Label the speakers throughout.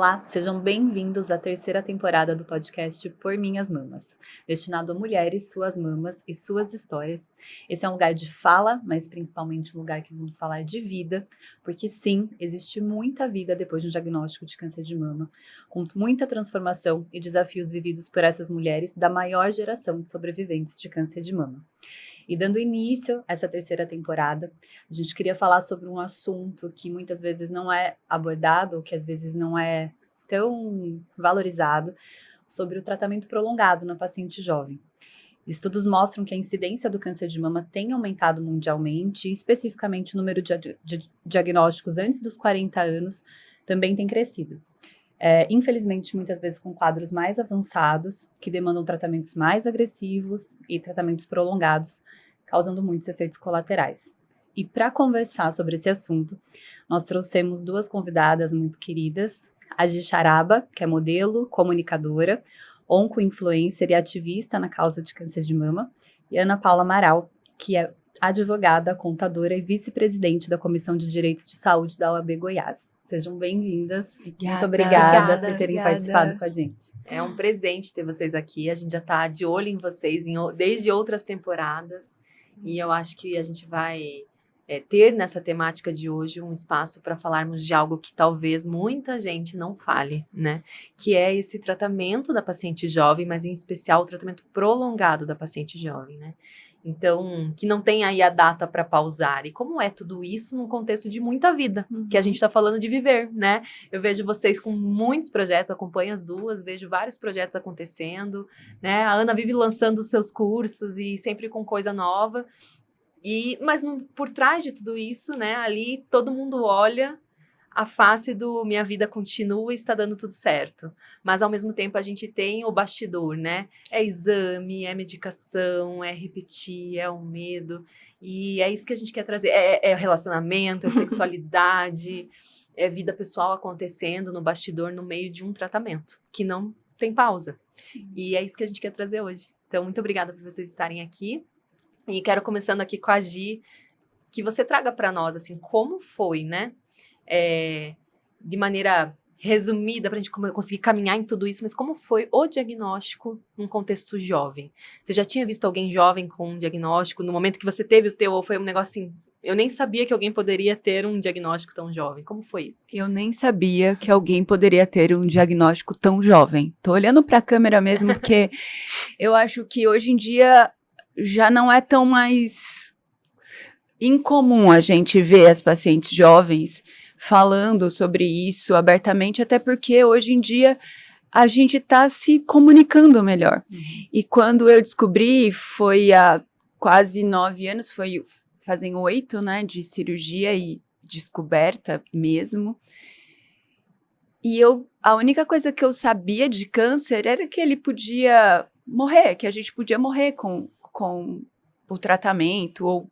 Speaker 1: Olá, sejam bem-vindos à terceira temporada do podcast Por Minhas Mamas, destinado a mulheres, suas mamas e suas histórias. Esse é um lugar de fala, mas principalmente um lugar que vamos falar de vida, porque sim, existe muita vida depois de um diagnóstico de câncer de mama, com muita transformação e desafios vividos por essas mulheres da maior geração de sobreviventes de câncer de mama. E dando início a essa terceira temporada, a gente queria falar sobre um assunto que muitas vezes não é abordado, ou que às vezes não é tão valorizado, sobre o tratamento prolongado na paciente jovem. Estudos mostram que a incidência do câncer de mama tem aumentado mundialmente, e especificamente o número de diagnósticos antes dos 40 anos também tem crescido. Infelizmente, muitas vezes com quadros mais avançados, que demandam tratamentos mais agressivos e tratamentos prolongados, causando muitos efeitos colaterais. E para conversar sobre esse assunto, nós trouxemos duas convidadas muito queridas, a Gi Charaba, que é modelo, comunicadora, onco-influencer e ativista na causa de câncer de mama, e Ana Paula Amaral, que é advogada, contadora e vice-presidente da Comissão de Direitos de Saúde da OAB Goiás. Sejam bem-vindas. Muito obrigada por terem participado com a gente.
Speaker 2: É um presente ter vocês aqui. A gente já está de olho em vocês desde outras temporadas. E eu acho que a gente vai ter nessa temática de hoje um espaço para falarmos de algo que talvez muita gente não fale, né? Que é esse tratamento da paciente jovem, mas em especial o tratamento prolongado da paciente jovem, né? Então, que não tem aí a data para pausar. E como é tudo isso num contexto de muita vida, que a gente está falando de viver, né? Eu vejo vocês com muitos projetos, acompanho as duas, vejo vários projetos acontecendo, né? A Ana vive lançando os seus cursos e sempre com coisa nova. Mas por trás de tudo isso, né? Ali todo mundo olha a face do minha vida continua e está dando tudo certo. Mas, ao mesmo tempo, a gente tem o bastidor, né? É exame, é medicação, é repetir, é o medo. E é isso que a gente quer trazer. É relacionamento, é sexualidade, é vida pessoal acontecendo no bastidor, no meio de um tratamento, que não tem pausa. Sim. E é isso que a gente quer trazer hoje. Então, muito obrigada por vocês estarem aqui. E quero começando aqui com a Gi, que você traga para nós, assim, como foi, né? De maneira resumida, para a gente conseguir caminhar em tudo isso, mas como foi o diagnóstico num contexto jovem? Você já tinha visto alguém jovem com um diagnóstico no momento que você teve o teu, ou foi um negócio assim, eu nem sabia que alguém poderia ter um diagnóstico tão jovem? Como foi isso?
Speaker 3: Eu nem sabia que alguém poderia ter um diagnóstico tão jovem. Tô olhando para a câmera mesmo, porque eu acho que hoje em dia já não é tão mais incomum a gente ver as pacientes jovens falando sobre isso abertamente, até porque hoje em dia a gente está se comunicando melhor. E quando eu descobri, foi há quase 9 anos, fazem 8, né, de cirurgia e descoberta mesmo. E a única coisa que eu sabia de câncer era que ele podia morrer, que a gente podia morrer com o tratamento, ou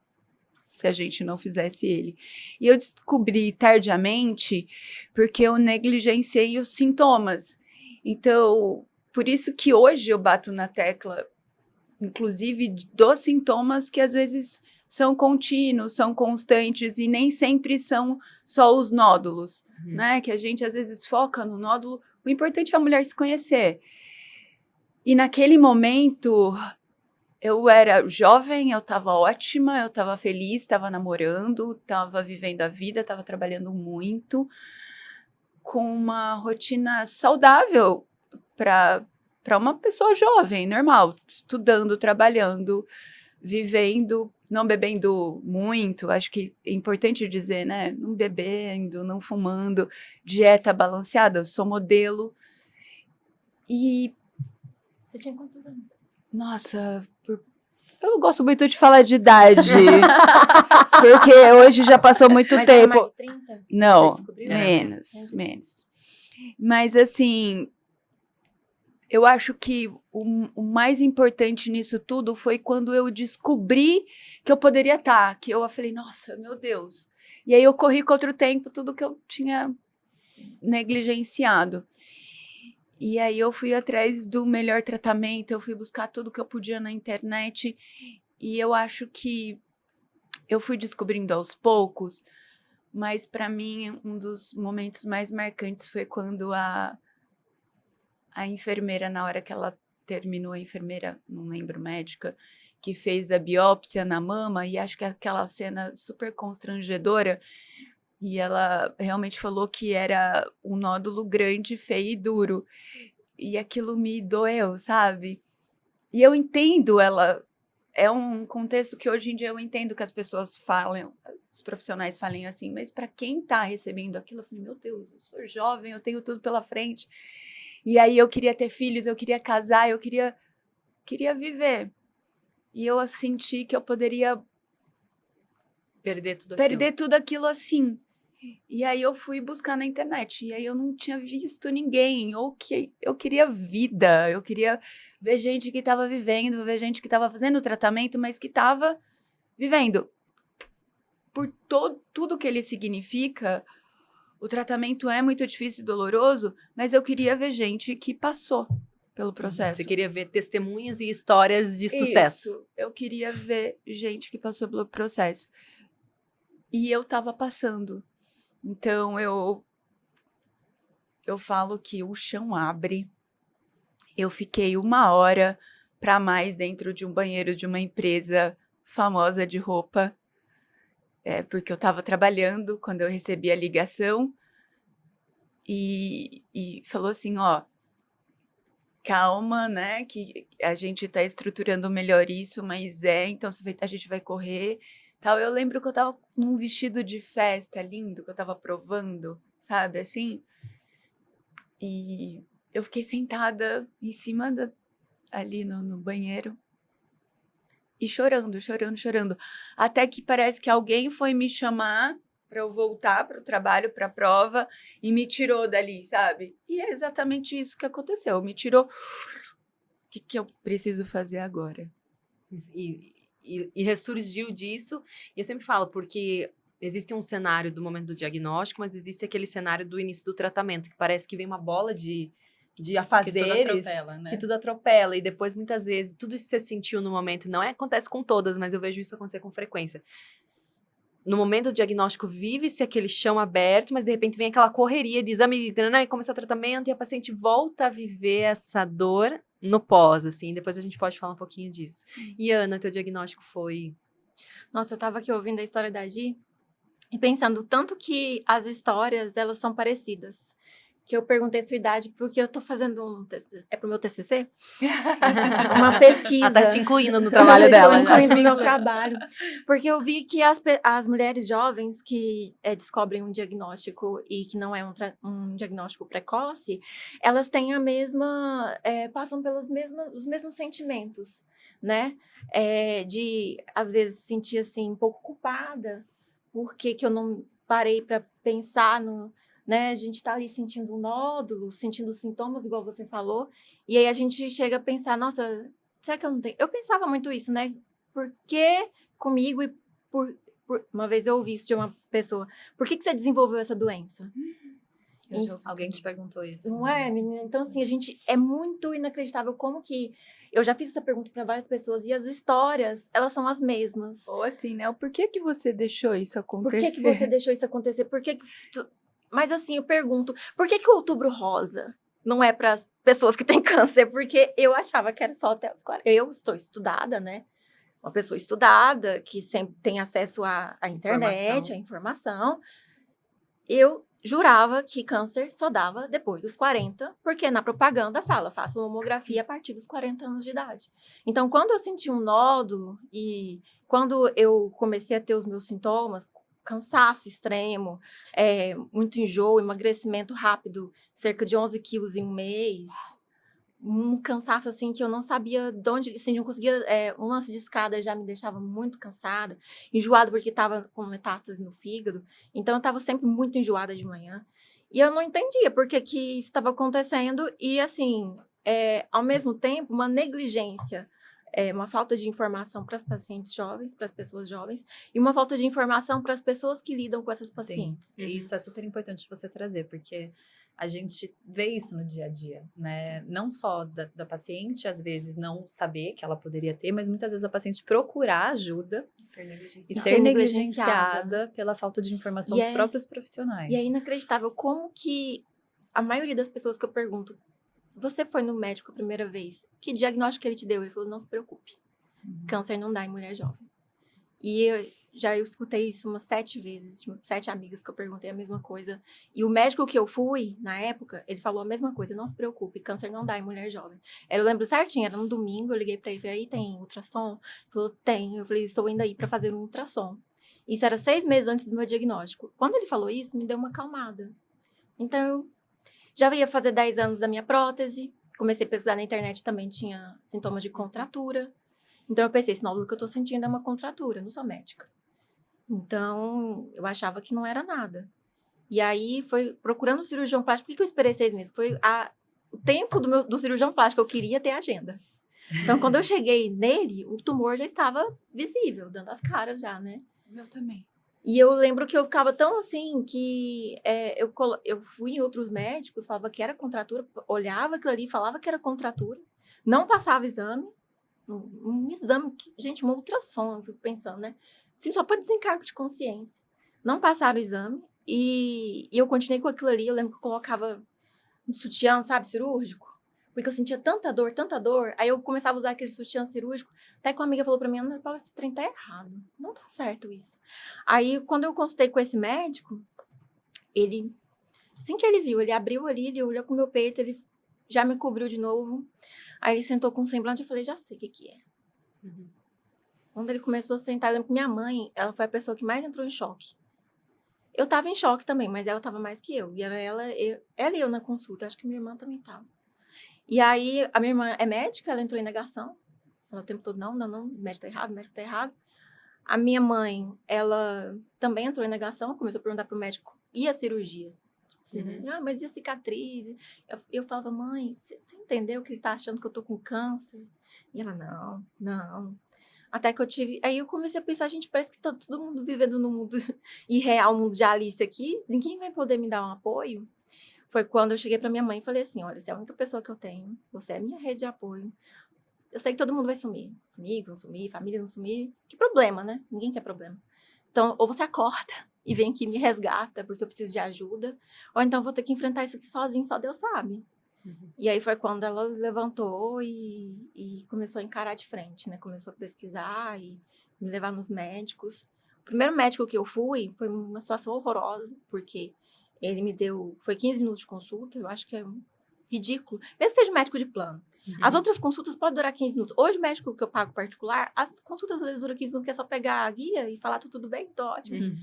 Speaker 3: se a gente não fizesse ele. E eu descobri tardiamente porque eu negligenciei os sintomas. Então, por isso que hoje eu bato na tecla, inclusive, dos sintomas que às vezes são contínuos, são constantes e nem sempre são só os nódulos, né? Que a gente às vezes foca no nódulo. O importante é a mulher se conhecer. E naquele momento, eu era jovem, eu estava ótima, eu estava feliz, estava namorando, estava vivendo a vida, estava trabalhando muito, com uma rotina saudável para uma pessoa jovem, normal, estudando, trabalhando, vivendo, não bebendo muito, acho que é importante dizer, né? Não bebendo, não fumando, dieta balanceada, eu sou modelo. E
Speaker 1: você tinha quantos anos?
Speaker 3: Nossa, eu não gosto muito de falar de idade, porque hoje já passou muito tempo.
Speaker 1: Era mais de 30?
Speaker 3: Não, menos. Mas assim, eu acho que o mais importante nisso tudo foi quando eu descobri que eu poderia estar, que eu falei, nossa, meu Deus. E aí eu corri contra o tempo, tudo que eu tinha negligenciado. E aí eu fui atrás do melhor tratamento, eu fui buscar tudo que eu podia na internet, e eu acho que eu fui descobrindo aos poucos mas para mim um dos momentos mais marcantes foi quando a enfermeira, na hora que ela terminou, a enfermeira, não lembro, médica, que fez a biópsia na mama, e acho que aquela cena super constrangedora, e ela realmente falou que era um nódulo grande, feio e duro, e aquilo me doeu, sabe? E eu entendo ela, é um contexto que hoje em dia eu entendo que as pessoas falam, os profissionais falem assim, mas para quem tá recebendo aquilo, eu falei, meu Deus, eu sou jovem, eu tenho tudo pela frente, e aí eu queria ter filhos, eu queria casar, eu queria viver. E eu senti que eu poderia perder tudo aquilo assim. E aí eu fui buscar na internet, e aí eu não tinha visto ninguém, ou que eu queria vida, eu queria ver gente que estava vivendo, ver gente que estava fazendo o tratamento, mas que estava vivendo. Por tudo que ele significa, o tratamento é muito difícil e doloroso, mas eu queria ver gente que passou pelo processo.
Speaker 2: Você queria ver testemunhas e histórias de sucesso.
Speaker 3: Isso, eu queria ver gente que passou pelo processo. E eu tava passando. Então, eu falo que o chão abre. Eu fiquei 1 hora para mais dentro de um banheiro de uma empresa famosa de roupa, porque eu estava trabalhando quando eu recebi a ligação e falou assim, ó, calma, né, que a gente está estruturando melhor isso, mas então a gente vai correr, tal. Eu lembro que eu estava num vestido de festa lindo, que eu estava provando, sabe, assim, e eu fiquei sentada em cima ali no banheiro e chorando, até que parece que alguém foi me chamar para eu voltar para o trabalho, para a prova, e me tirou dali, sabe? E é exatamente isso que aconteceu, me tirou. O que eu preciso fazer agora?
Speaker 2: E ressurgiu disso, e eu sempre falo, porque existe um cenário do momento do diagnóstico, mas existe aquele cenário do início do tratamento, que parece que vem uma bola de afazeres,
Speaker 1: que tudo atropela, né?
Speaker 2: Que tudo atropela, e depois muitas vezes tudo isso que você sentiu no momento, não acontece com todas, mas eu vejo isso acontecer com frequência. No momento do diagnóstico vive-se aquele chão aberto, mas de repente vem aquela correria de exame, e começa o tratamento, e a paciente volta a viver essa dor no pós, assim, depois a gente pode falar um pouquinho disso. E Ana, teu diagnóstico foi?
Speaker 4: Nossa, eu tava aqui ouvindo a história da Gi e pensando tanto que as histórias, elas são parecidas. Que eu perguntei sua idade porque eu tô fazendo é pro meu TCC? Uma pesquisa.
Speaker 2: Ela tá te incluindo no trabalho dela.
Speaker 4: Estou incluindo no meu trabalho. Porque eu vi que as mulheres jovens que descobrem um diagnóstico e que não é um diagnóstico precoce, elas têm a mesma, passam pelos os mesmos sentimentos, né? De, às vezes, sentir, assim, um pouco culpada, porque que eu não parei para pensar no... Né? A gente está ali sentindo um nódulo, sentindo sintomas, igual você falou, e aí a gente chega a pensar, nossa, será que eu não tenho? Eu pensava muito isso, né? Por que comigo e uma vez eu ouvi isso de uma pessoa, por que você desenvolveu essa doença?
Speaker 1: Alguém te perguntou isso.
Speaker 4: Não é, menina? Então, assim, a gente é muito inacreditável como que... Eu já fiz essa pergunta para várias pessoas e as histórias, elas são as mesmas.
Speaker 3: Ou assim, né? Por que você deixou isso acontecer?
Speaker 4: Por que você deixou isso acontecer? Mas assim, eu pergunto, por que o Outubro Rosa não é para as pessoas que têm câncer? Porque eu achava que era só até os 40. Eu estou estudada, né? Uma pessoa estudada, que sempre tem acesso à internet, à informação. Eu jurava que câncer só dava depois dos 40, porque na propaganda fala, faça uma mamografia a partir dos 40 anos de idade. Então, quando eu senti um nódulo e quando eu comecei a ter os meus sintomas, cansaço extremo, muito enjoo, emagrecimento rápido, cerca de 11 quilos em um mês, um cansaço assim que eu não sabia de onde, assim, não conseguia, um lance de escada já me deixava muito cansada, enjoada porque estava com metástase no fígado, então eu estava sempre muito enjoada de manhã, e eu não entendia por que isso estava acontecendo, e assim, ao mesmo tempo, uma negligência, uma falta de informação para as pacientes jovens, para as pessoas jovens, e uma falta de informação para as pessoas que lidam com essas pacientes.
Speaker 1: Sim, e isso é super importante você trazer, porque a gente vê isso no dia a dia, né? Não só da paciente, às vezes, não saber que ela poderia ter, mas muitas vezes a paciente procurar ajuda
Speaker 2: Ser
Speaker 1: e
Speaker 2: negligenciada.
Speaker 1: ser negligenciada pela falta de informação dos próprios profissionais.
Speaker 4: E é inacreditável como que a maioria das pessoas que eu pergunto, você foi no médico a primeira vez? Que diagnóstico que ele te deu? Ele falou, não se preocupe. Câncer não dá em mulher jovem. E eu escutei isso umas 7 vezes, 7 amigas que eu perguntei a mesma coisa. E o médico que eu fui, na época, ele falou a mesma coisa, não se preocupe, câncer não dá em mulher jovem. Eu lembro certinho, era no domingo, eu liguei pra ele, falei, aí tem ultrassom? Ele falou, tem. Eu falei, estou indo aí pra fazer um ultrassom. Isso era 6 meses antes do meu diagnóstico. Quando ele falou isso, me deu uma acalmada. Então, eu já ia fazer 10 anos da minha prótese, comecei a pesquisar na internet, também tinha sintomas de contratura. Então, eu pensei, sinal do que eu tô sentindo é uma contratura, não sou médica. Então, eu achava que não era nada. E aí, foi procurando o cirurgião plástico. Por que eu esperei 6 meses? Foi o tempo do cirurgião plástico. Eu queria ter agenda. Então, quando eu cheguei nele, o tumor já estava visível, dando as caras já, né?
Speaker 3: Meu também.
Speaker 4: E eu lembro que eu ficava tão assim, que eu fui em outros médicos, falava que era contratura, olhava aquilo ali, falava que era contratura, não passava exame. Um exame, gente, uma ultrassom, eu fico pensando, né? Assim, só para desencargo de consciência. Não passaram o exame e eu continuei com aquilo ali. Eu lembro que eu colocava um sutiã, sabe, cirúrgico, porque eu sentia tanta dor. Aí eu começava a usar aquele sutiã cirúrgico. Até que uma amiga falou para mim, Ana Paula, esse trem tá errado. Não tá certo isso. Aí, quando eu consultei com esse médico, ele, assim que ele viu, ele abriu ali, ele olhou pro meu peito, ele já me cobriu de novo. Aí ele sentou com um semblante, eu falei, já sei o que é.
Speaker 2: Uhum.
Speaker 4: Quando ele começou a sentar, eu lembro que minha mãe, ela foi a pessoa que mais entrou em choque. Eu tava em choque também, mas ela tava mais que eu. E era ela e eu na consulta, acho que minha irmã também tava. E aí, a minha irmã é médica, ela entrou em negação. Ela o tempo todo, não, o médico tá errado. A minha mãe, ela também entrou em negação, começou a perguntar pro médico, e a cirurgia? Assim, mas e a cicatriz? Eu falava, mãe, você entendeu que ele tá achando que eu tô com câncer? E ela, não. Até que eu tive... Aí eu comecei a pensar, gente, parece que tá todo mundo vivendo no mundo irreal, mundo de Alice aqui. Ninguém vai poder me dar um apoio. Foi quando eu cheguei pra minha mãe e falei assim, olha, você é a única pessoa que eu tenho. Você é a minha rede de apoio. Eu sei que todo mundo vai sumir. Amigos vão sumir, família vão sumir. Que problema, né? Ninguém quer problema. Então, ou você acorda e vem aqui e me resgata, porque eu preciso de ajuda. Ou então, vou ter que enfrentar isso aqui sozinho, só Deus sabe. E aí foi quando ela levantou e começou a encarar de frente, né? Começou a pesquisar e me levar nos médicos. O primeiro médico que eu fui foi uma situação horrorosa, porque ele me deu... Foi 15 minutos de consulta, eu acho que é ridículo. Mesmo que seja médico de plano. As outras consultas podem durar 15 minutos. Hoje, o médico que eu pago particular, as consultas às vezes duram 15 minutos, que é só pegar a guia e falar, tudo bem, tô ótimo.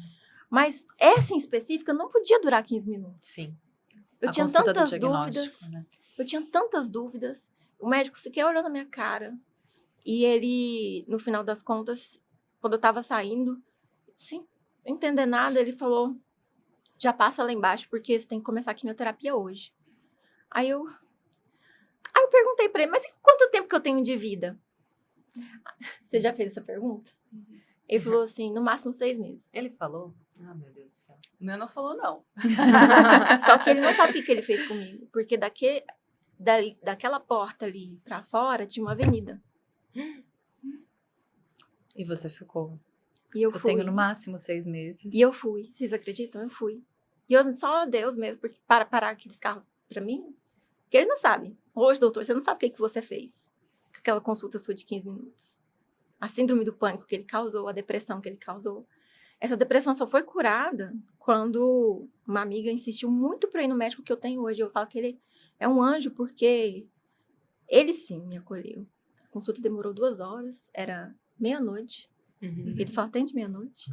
Speaker 4: Mas essa em específica não podia durar 15 minutos.
Speaker 2: Sim.
Speaker 4: Eu tinha tantas dúvidas. Né? Eu tinha tantas dúvidas. O médico sequer olhou na minha cara. E ele, no final das contas, quando eu tava saindo, sem entender nada, ele falou, já passa lá embaixo, porque você tem que começar a quimioterapia hoje. Aí eu perguntei pra ele, mas quanto tempo que eu tenho de vida? Você já fez essa pergunta? Ele falou assim, no máximo 6 meses.
Speaker 2: Ele falou? Ah, meu Deus do céu.
Speaker 3: O meu não falou, não.
Speaker 4: Só que ele não sabe o que ele fez comigo. Porque daquela porta ali pra fora, tinha uma avenida.
Speaker 1: E você ficou?
Speaker 4: E eu fui.
Speaker 1: Tenho no máximo 6 meses.
Speaker 4: E eu fui. Vocês acreditam? Eu fui. E eu só Deus mesmo, porque para parar aqueles carros pra mim, porque ele não sabe. Hoje, doutor, você não sabe o que você fez. Com aquela consulta sua de 15 minutos. A síndrome do pânico que ele causou, a depressão que ele causou. Essa depressão só foi curada quando uma amiga insistiu muito pra ir no médico que eu tenho hoje. Eu falo que ele é um anjo, porque ele sim me acolheu. A consulta demorou 2 horas, era meia-noite. Ele só atende meia-noite.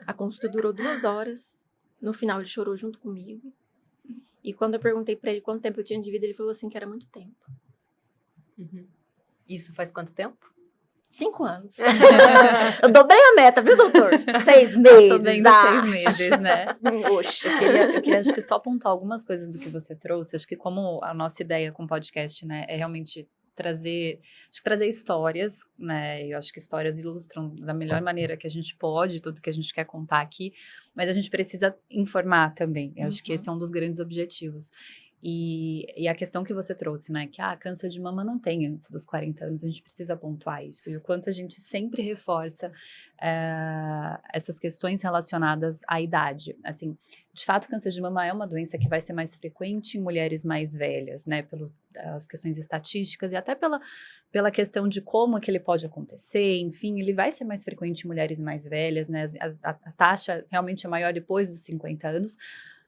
Speaker 4: A consulta durou 2 horas. No final, ele chorou junto comigo. E quando eu perguntei pra ele quanto tempo eu tinha de vida, ele falou assim que era muito tempo.
Speaker 2: Isso faz quanto tempo?
Speaker 4: 5 anos. Eu dobrei a meta, viu, doutor? 6 meses.
Speaker 1: Passou bem dos 6 meses, né?
Speaker 4: Oxe.
Speaker 1: Eu queria, acho que, só pontuar algumas coisas do que você trouxe. Acho que como a nossa ideia com o podcast, né, é realmente trazer histórias, né? Eu acho que histórias ilustram da melhor maneira que a gente pode tudo que a gente quer contar aqui, mas a gente precisa informar também. Eu acho que esse é um dos grandes objetivos. E a questão que você trouxe, né? Que câncer de mama não tem antes dos 40 anos, a gente precisa pontuar isso. E o quanto a gente sempre reforça essas questões relacionadas à idade. Assim, de fato, o câncer de mama é uma doença que vai ser mais frequente em mulheres mais velhas, né? Pelas questões estatísticas e até pela questão de como que ele pode acontecer. Enfim, ele vai ser mais frequente em mulheres mais velhas, né? A taxa realmente é maior depois dos 50 anos.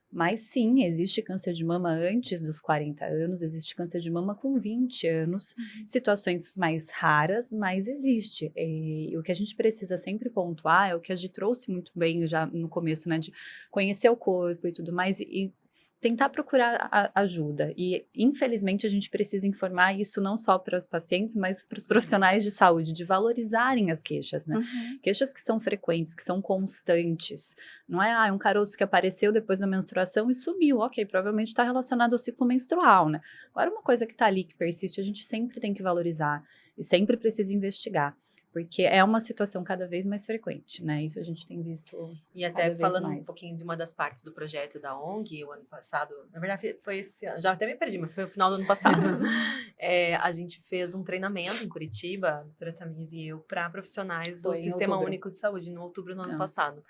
Speaker 1: Mas sim, existe câncer de mama antes dos 40 anos, existe câncer de mama com 20 anos, situações mais raras, mas existe. E o que a gente precisa sempre pontuar é o que a Gi trouxe muito bem já no começo, né, de conhecer o corpo e tudo mais, e tentar procurar ajuda. E, infelizmente, a gente precisa informar isso não só para os pacientes, mas para os profissionais de saúde, de valorizarem as queixas, né? Queixas que são frequentes, que são constantes. Não é um caroço que apareceu depois da menstruação e sumiu. Ok, provavelmente está relacionado ao ciclo menstrual, né? Agora, uma coisa que está ali, que persiste, a gente sempre tem que valorizar e sempre precisa investigar. Porque é uma situação cada vez mais frequente, né? Isso a gente tem visto.
Speaker 2: E até falando um pouquinho de uma das partes do projeto da ONG, o ano passado, na verdade foi esse ano, já até me perdi, mas foi o final do ano passado. A gente fez um treinamento em Curitiba, Tratamis e eu, para profissionais do Sistema Único de Saúde, no outubro do ano passado.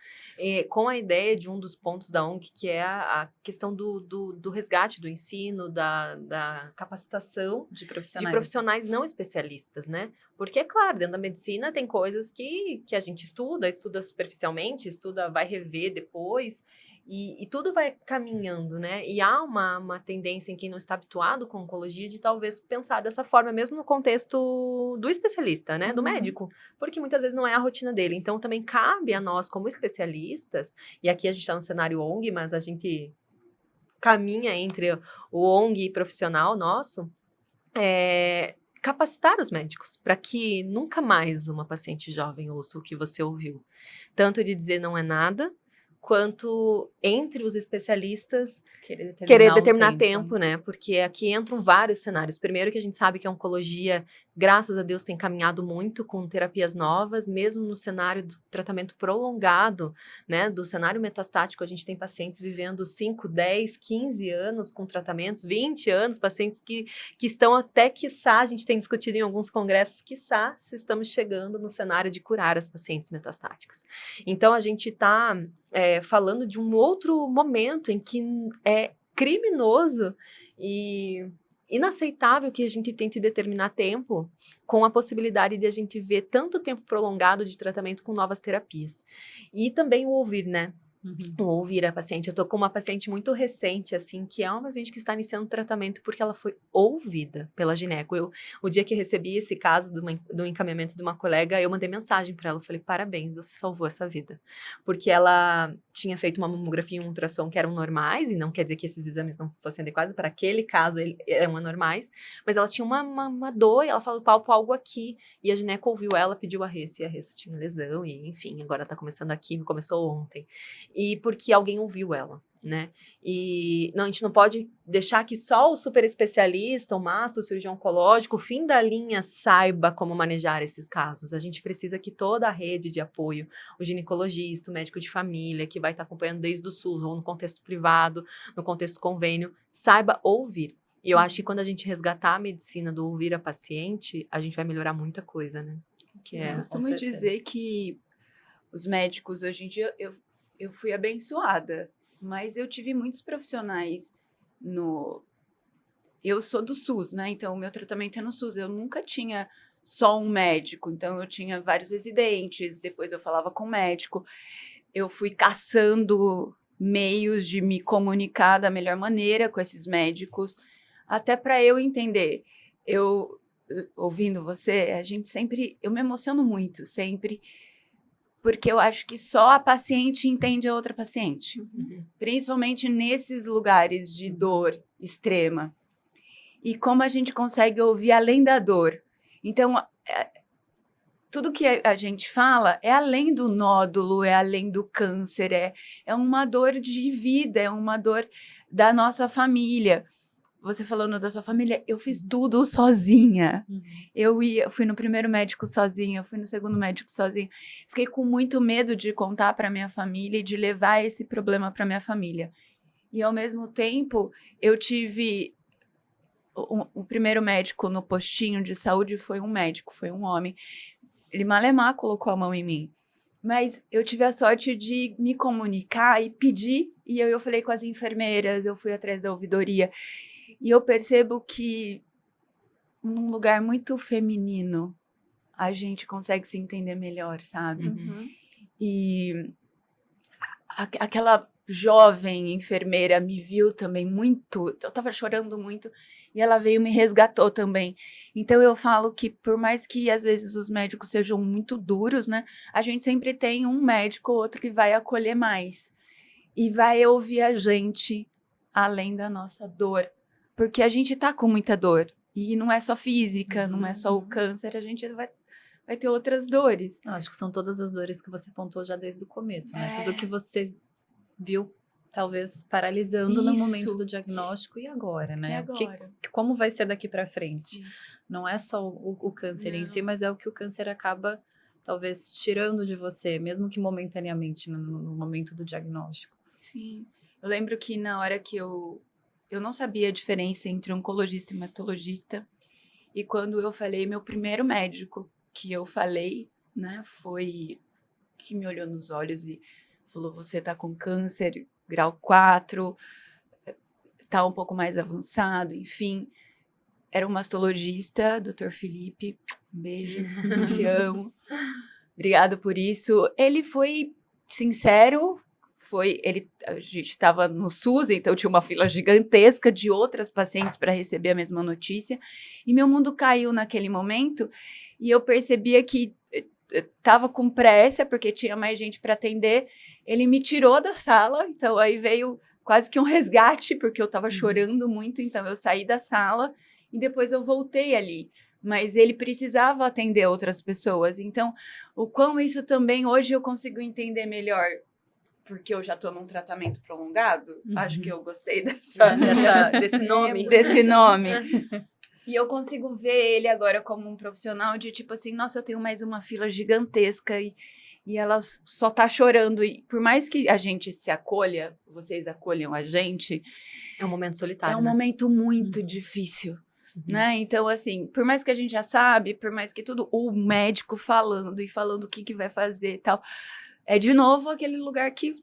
Speaker 2: Com a ideia de um dos pontos da ONG, que é a questão do resgate, do ensino, da capacitação de profissionais não especialistas, né? Porque, é claro, dentro da medicina tem coisas que a gente estuda superficialmente, vai rever depois, e tudo vai caminhando, né? E há uma tendência em quem não está habituado com oncologia de talvez pensar dessa forma, mesmo no contexto do especialista, né? Do médico, porque muitas vezes não é a rotina dele. Então, também cabe a nós, como especialistas, e aqui a gente está no cenário ONG, mas a gente caminha entre o ONG e profissional nosso, capacitar os médicos para que nunca mais uma paciente jovem ouça o que você ouviu. Tanto de dizer não é nada, quanto entre os especialistas querer determinar tempo, né? Porque aqui entram vários cenários. Primeiro que a gente sabe que a oncologia, graças a Deus, tem caminhado muito com terapias novas, mesmo no cenário do tratamento prolongado, né? Do cenário metastático, a gente tem pacientes vivendo 5, 10, 15 anos com tratamentos, 20 anos, pacientes que estão até, quiçá, a gente tem discutido em alguns congressos, quiçá, se estamos chegando no cenário de curar as pacientes metastáticas. Então, a gente está falando de um outro momento em que é criminoso e inaceitável que a gente tente determinar tempo com a possibilidade de a gente ver tanto tempo prolongado de tratamento com novas terapias. E também o ouvir, né? O ouvir a paciente. Eu tô com uma paciente muito recente, assim, que é uma paciente que está iniciando tratamento porque ela foi ouvida pela gineco. O dia que recebi esse caso do encaminhamento de uma colega, eu mandei mensagem para ela. Eu falei, parabéns, você salvou essa vida. Porque ela tinha feito uma mamografia e um ultrassom que eram normais, e não quer dizer que esses exames não fossem adequados, para aquele caso eram anormais, mas ela tinha uma dor e ela falou, palpo algo aqui, e a gineco ouviu ela, pediu arresto, e arresto tinha lesão, e enfim, agora tá começando a quimio, começou ontem. E porque alguém ouviu ela, né? E não, a gente não pode deixar que só o super especialista, o mastro, o cirurgião oncológico, o fim da linha, saiba como manejar esses casos. A gente precisa que toda a rede de apoio, o ginecologista, o médico de família, que vai estar acompanhando desde o SUS ou no contexto privado, no contexto convênio, saiba ouvir. E eu acho que quando a gente resgatar a medicina do ouvir a paciente, a gente vai melhorar muita coisa, né?
Speaker 3: Eu costumo dizer que os médicos, hoje em dia, eu fui abençoada, mas eu tive muitos profissionais Eu sou do SUS, né? Então, o meu tratamento é no SUS. Eu nunca tinha só um médico. Então, eu tinha vários residentes. Depois, eu falava com o médico. Eu fui caçando meios de me comunicar da melhor maneira com esses médicos, até para eu entender. Ouvindo você, eu me emociono muito, sempre, porque eu acho que só a paciente entende a outra paciente, principalmente nesses lugares de dor extrema. E como a gente consegue ouvir além da dor. Então, tudo que a gente fala é além do nódulo, é além do câncer, é uma dor de vida, é uma dor da nossa família. você falando da sua família, eu fiz tudo sozinha.
Speaker 2: Uhum.
Speaker 3: Eu fui no primeiro médico sozinha, eu fui no segundo médico sozinha. Fiquei com muito medo de contar para minha família e de levar esse problema para minha família. E, ao mesmo tempo, eu tive... O primeiro médico no postinho de saúde foi um médico, foi um homem. Ele malemar colocou a mão em mim. Mas eu tive a sorte de me comunicar e pedir. E eu falei com as enfermeiras, eu fui atrás da ouvidoria. E eu percebo que, num lugar muito feminino, a gente consegue se entender melhor, sabe?
Speaker 4: Uhum.
Speaker 3: E aquela jovem enfermeira me viu também muito, eu tava chorando muito, e ela veio e me resgatou também. Então eu falo que, por mais que às vezes os médicos sejam muito duros, né, a gente sempre tem um médico ou outro que vai acolher mais e vai ouvir a gente além da nossa dor, porque a gente tá com muita dor, e não é só física, não é só o câncer, a gente vai ter outras dores.
Speaker 1: Eu acho que são todas as dores que você pontuou já desde o começo, né?
Speaker 3: É.
Speaker 1: Tudo que você viu, talvez, paralisando no momento
Speaker 3: Isso.
Speaker 1: do diagnóstico e agora, né?
Speaker 3: E agora?
Speaker 1: Como vai ser daqui para frente? Não é só o câncer em si,
Speaker 3: Não.
Speaker 1: mas é o que o câncer acaba, talvez, tirando de você, mesmo que momentaneamente, no momento do diagnóstico.
Speaker 3: Sim. Eu lembro que na hora que eu não sabia a diferença entre oncologista e mastologista. E quando eu falei, meu primeiro médico que eu falei, né, foi que me olhou nos olhos e falou: você tá com câncer, grau 4, tá um pouco mais avançado, enfim. Era um mastologista, Dr. Felipe, um beijo, te amo. Obrigado por isso. Ele foi sincero, a gente estava no SUS, então tinha uma fila gigantesca de outras pacientes para receber a mesma notícia, e meu mundo caiu naquele momento, e eu percebia que estava com pressa, porque tinha mais gente para atender. Ele me tirou da sala, então aí veio quase que um resgate, porque eu estava chorando muito, então eu saí da sala, e depois eu voltei ali. Mas ele precisava atender outras pessoas, então o quão isso também hoje eu consigo entender melhor, porque eu já estou num tratamento prolongado. Acho que eu gostei
Speaker 2: Desse nome.
Speaker 3: desse nome. E eu consigo ver ele agora como um profissional de tipo assim, nossa, eu tenho mais uma fila gigantesca e ela só tá chorando. E por mais que a gente se acolha, vocês acolham a gente,
Speaker 2: É um momento solitário,
Speaker 3: é um
Speaker 2: né?
Speaker 3: momento muito difícil. Né? Então, assim, por mais que a gente já sabe, por mais que tudo, o médico falando o que vai fazer e tal, é de novo aquele lugar que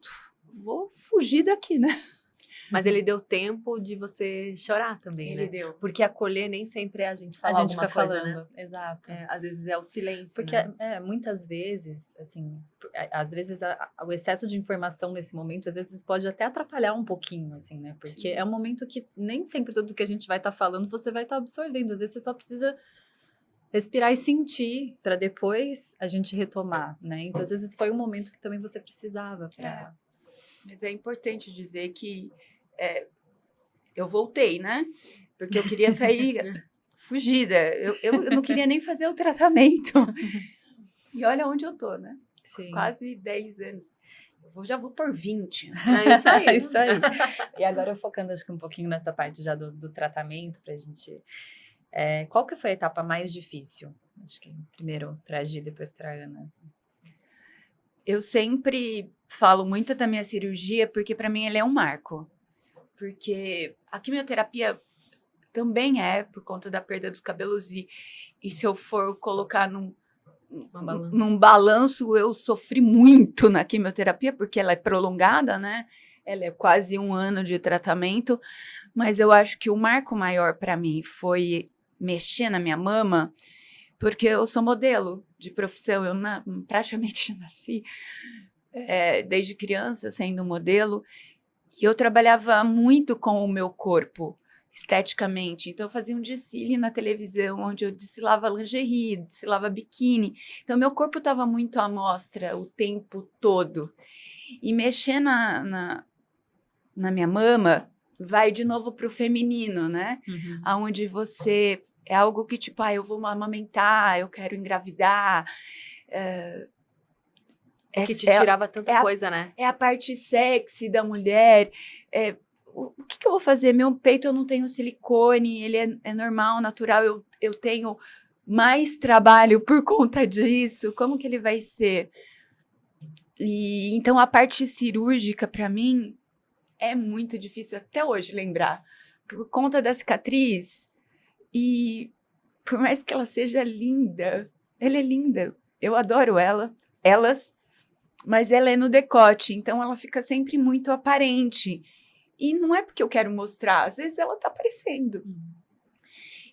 Speaker 3: vou fugir daqui, né?
Speaker 2: Mas ele deu tempo de você chorar também, né?
Speaker 3: deu.
Speaker 2: Porque acolher nem sempre é a gente falar
Speaker 1: A gente
Speaker 2: alguma
Speaker 1: fica
Speaker 2: coisa,
Speaker 1: falando,
Speaker 2: né?
Speaker 1: exato.
Speaker 2: Às vezes é o silêncio,
Speaker 1: Porque,
Speaker 2: né?
Speaker 1: muitas vezes, assim, às vezes o excesso de informação nesse momento, às vezes pode até atrapalhar um pouquinho, assim, né? Porque é um momento que nem sempre tudo que a gente vai estar falando você vai estar absorvendo. Às vezes você só precisa respirar e sentir para depois a gente retomar, né? Então, às vezes foi um momento que também você precisava para...
Speaker 3: Mas é importante dizer que eu voltei, né? Porque eu queria sair fugida. Eu não queria nem fazer o tratamento. E olha onde eu tô, né?
Speaker 1: Sim.
Speaker 3: Quase 10 anos. Já vou por 20.
Speaker 2: É isso aí.
Speaker 1: É isso aí. E agora focando, acho que um pouquinho nessa parte já do tratamento, pra gente... qual que foi a etapa mais difícil? Acho que primeiro pra Gi, depois pra Ana.
Speaker 3: Eu sempre falo muito da minha cirurgia, porque para mim ela é um marco. Porque a quimioterapia também é por conta da perda dos cabelos, e se eu for colocar num balanço, eu sofri muito na quimioterapia, porque ela é prolongada, né? Ela é quase 1 ano de tratamento, mas eu acho que o marco maior para mim foi mexer na minha mama, porque eu sou modelo de profissão, eu praticamente nasci desde criança sendo modelo, e eu trabalhava muito com o meu corpo, esteticamente. Então, eu fazia um desfile na televisão, onde eu desfilava lingerie, desfilava biquíni. Então, meu corpo estava muito à mostra o tempo todo. E mexer na minha mama vai de novo para o feminino, né? Onde você... É algo que, tipo, eu vou amamentar, eu quero engravidar.
Speaker 2: Que te tirava tanta coisa, né?
Speaker 3: É a parte sexy da mulher. o que eu vou fazer? Meu peito eu não tenho silicone, ele é normal, natural, eu tenho mais trabalho por conta disso, como que ele vai ser? E então a parte cirúrgica para mim é muito difícil até hoje lembrar, por conta da cicatriz. E por mais que ela seja linda, ela é linda, eu adoro elas, mas ela é no decote, então ela fica sempre muito aparente. E não é porque eu quero mostrar, às vezes ela tá aparecendo.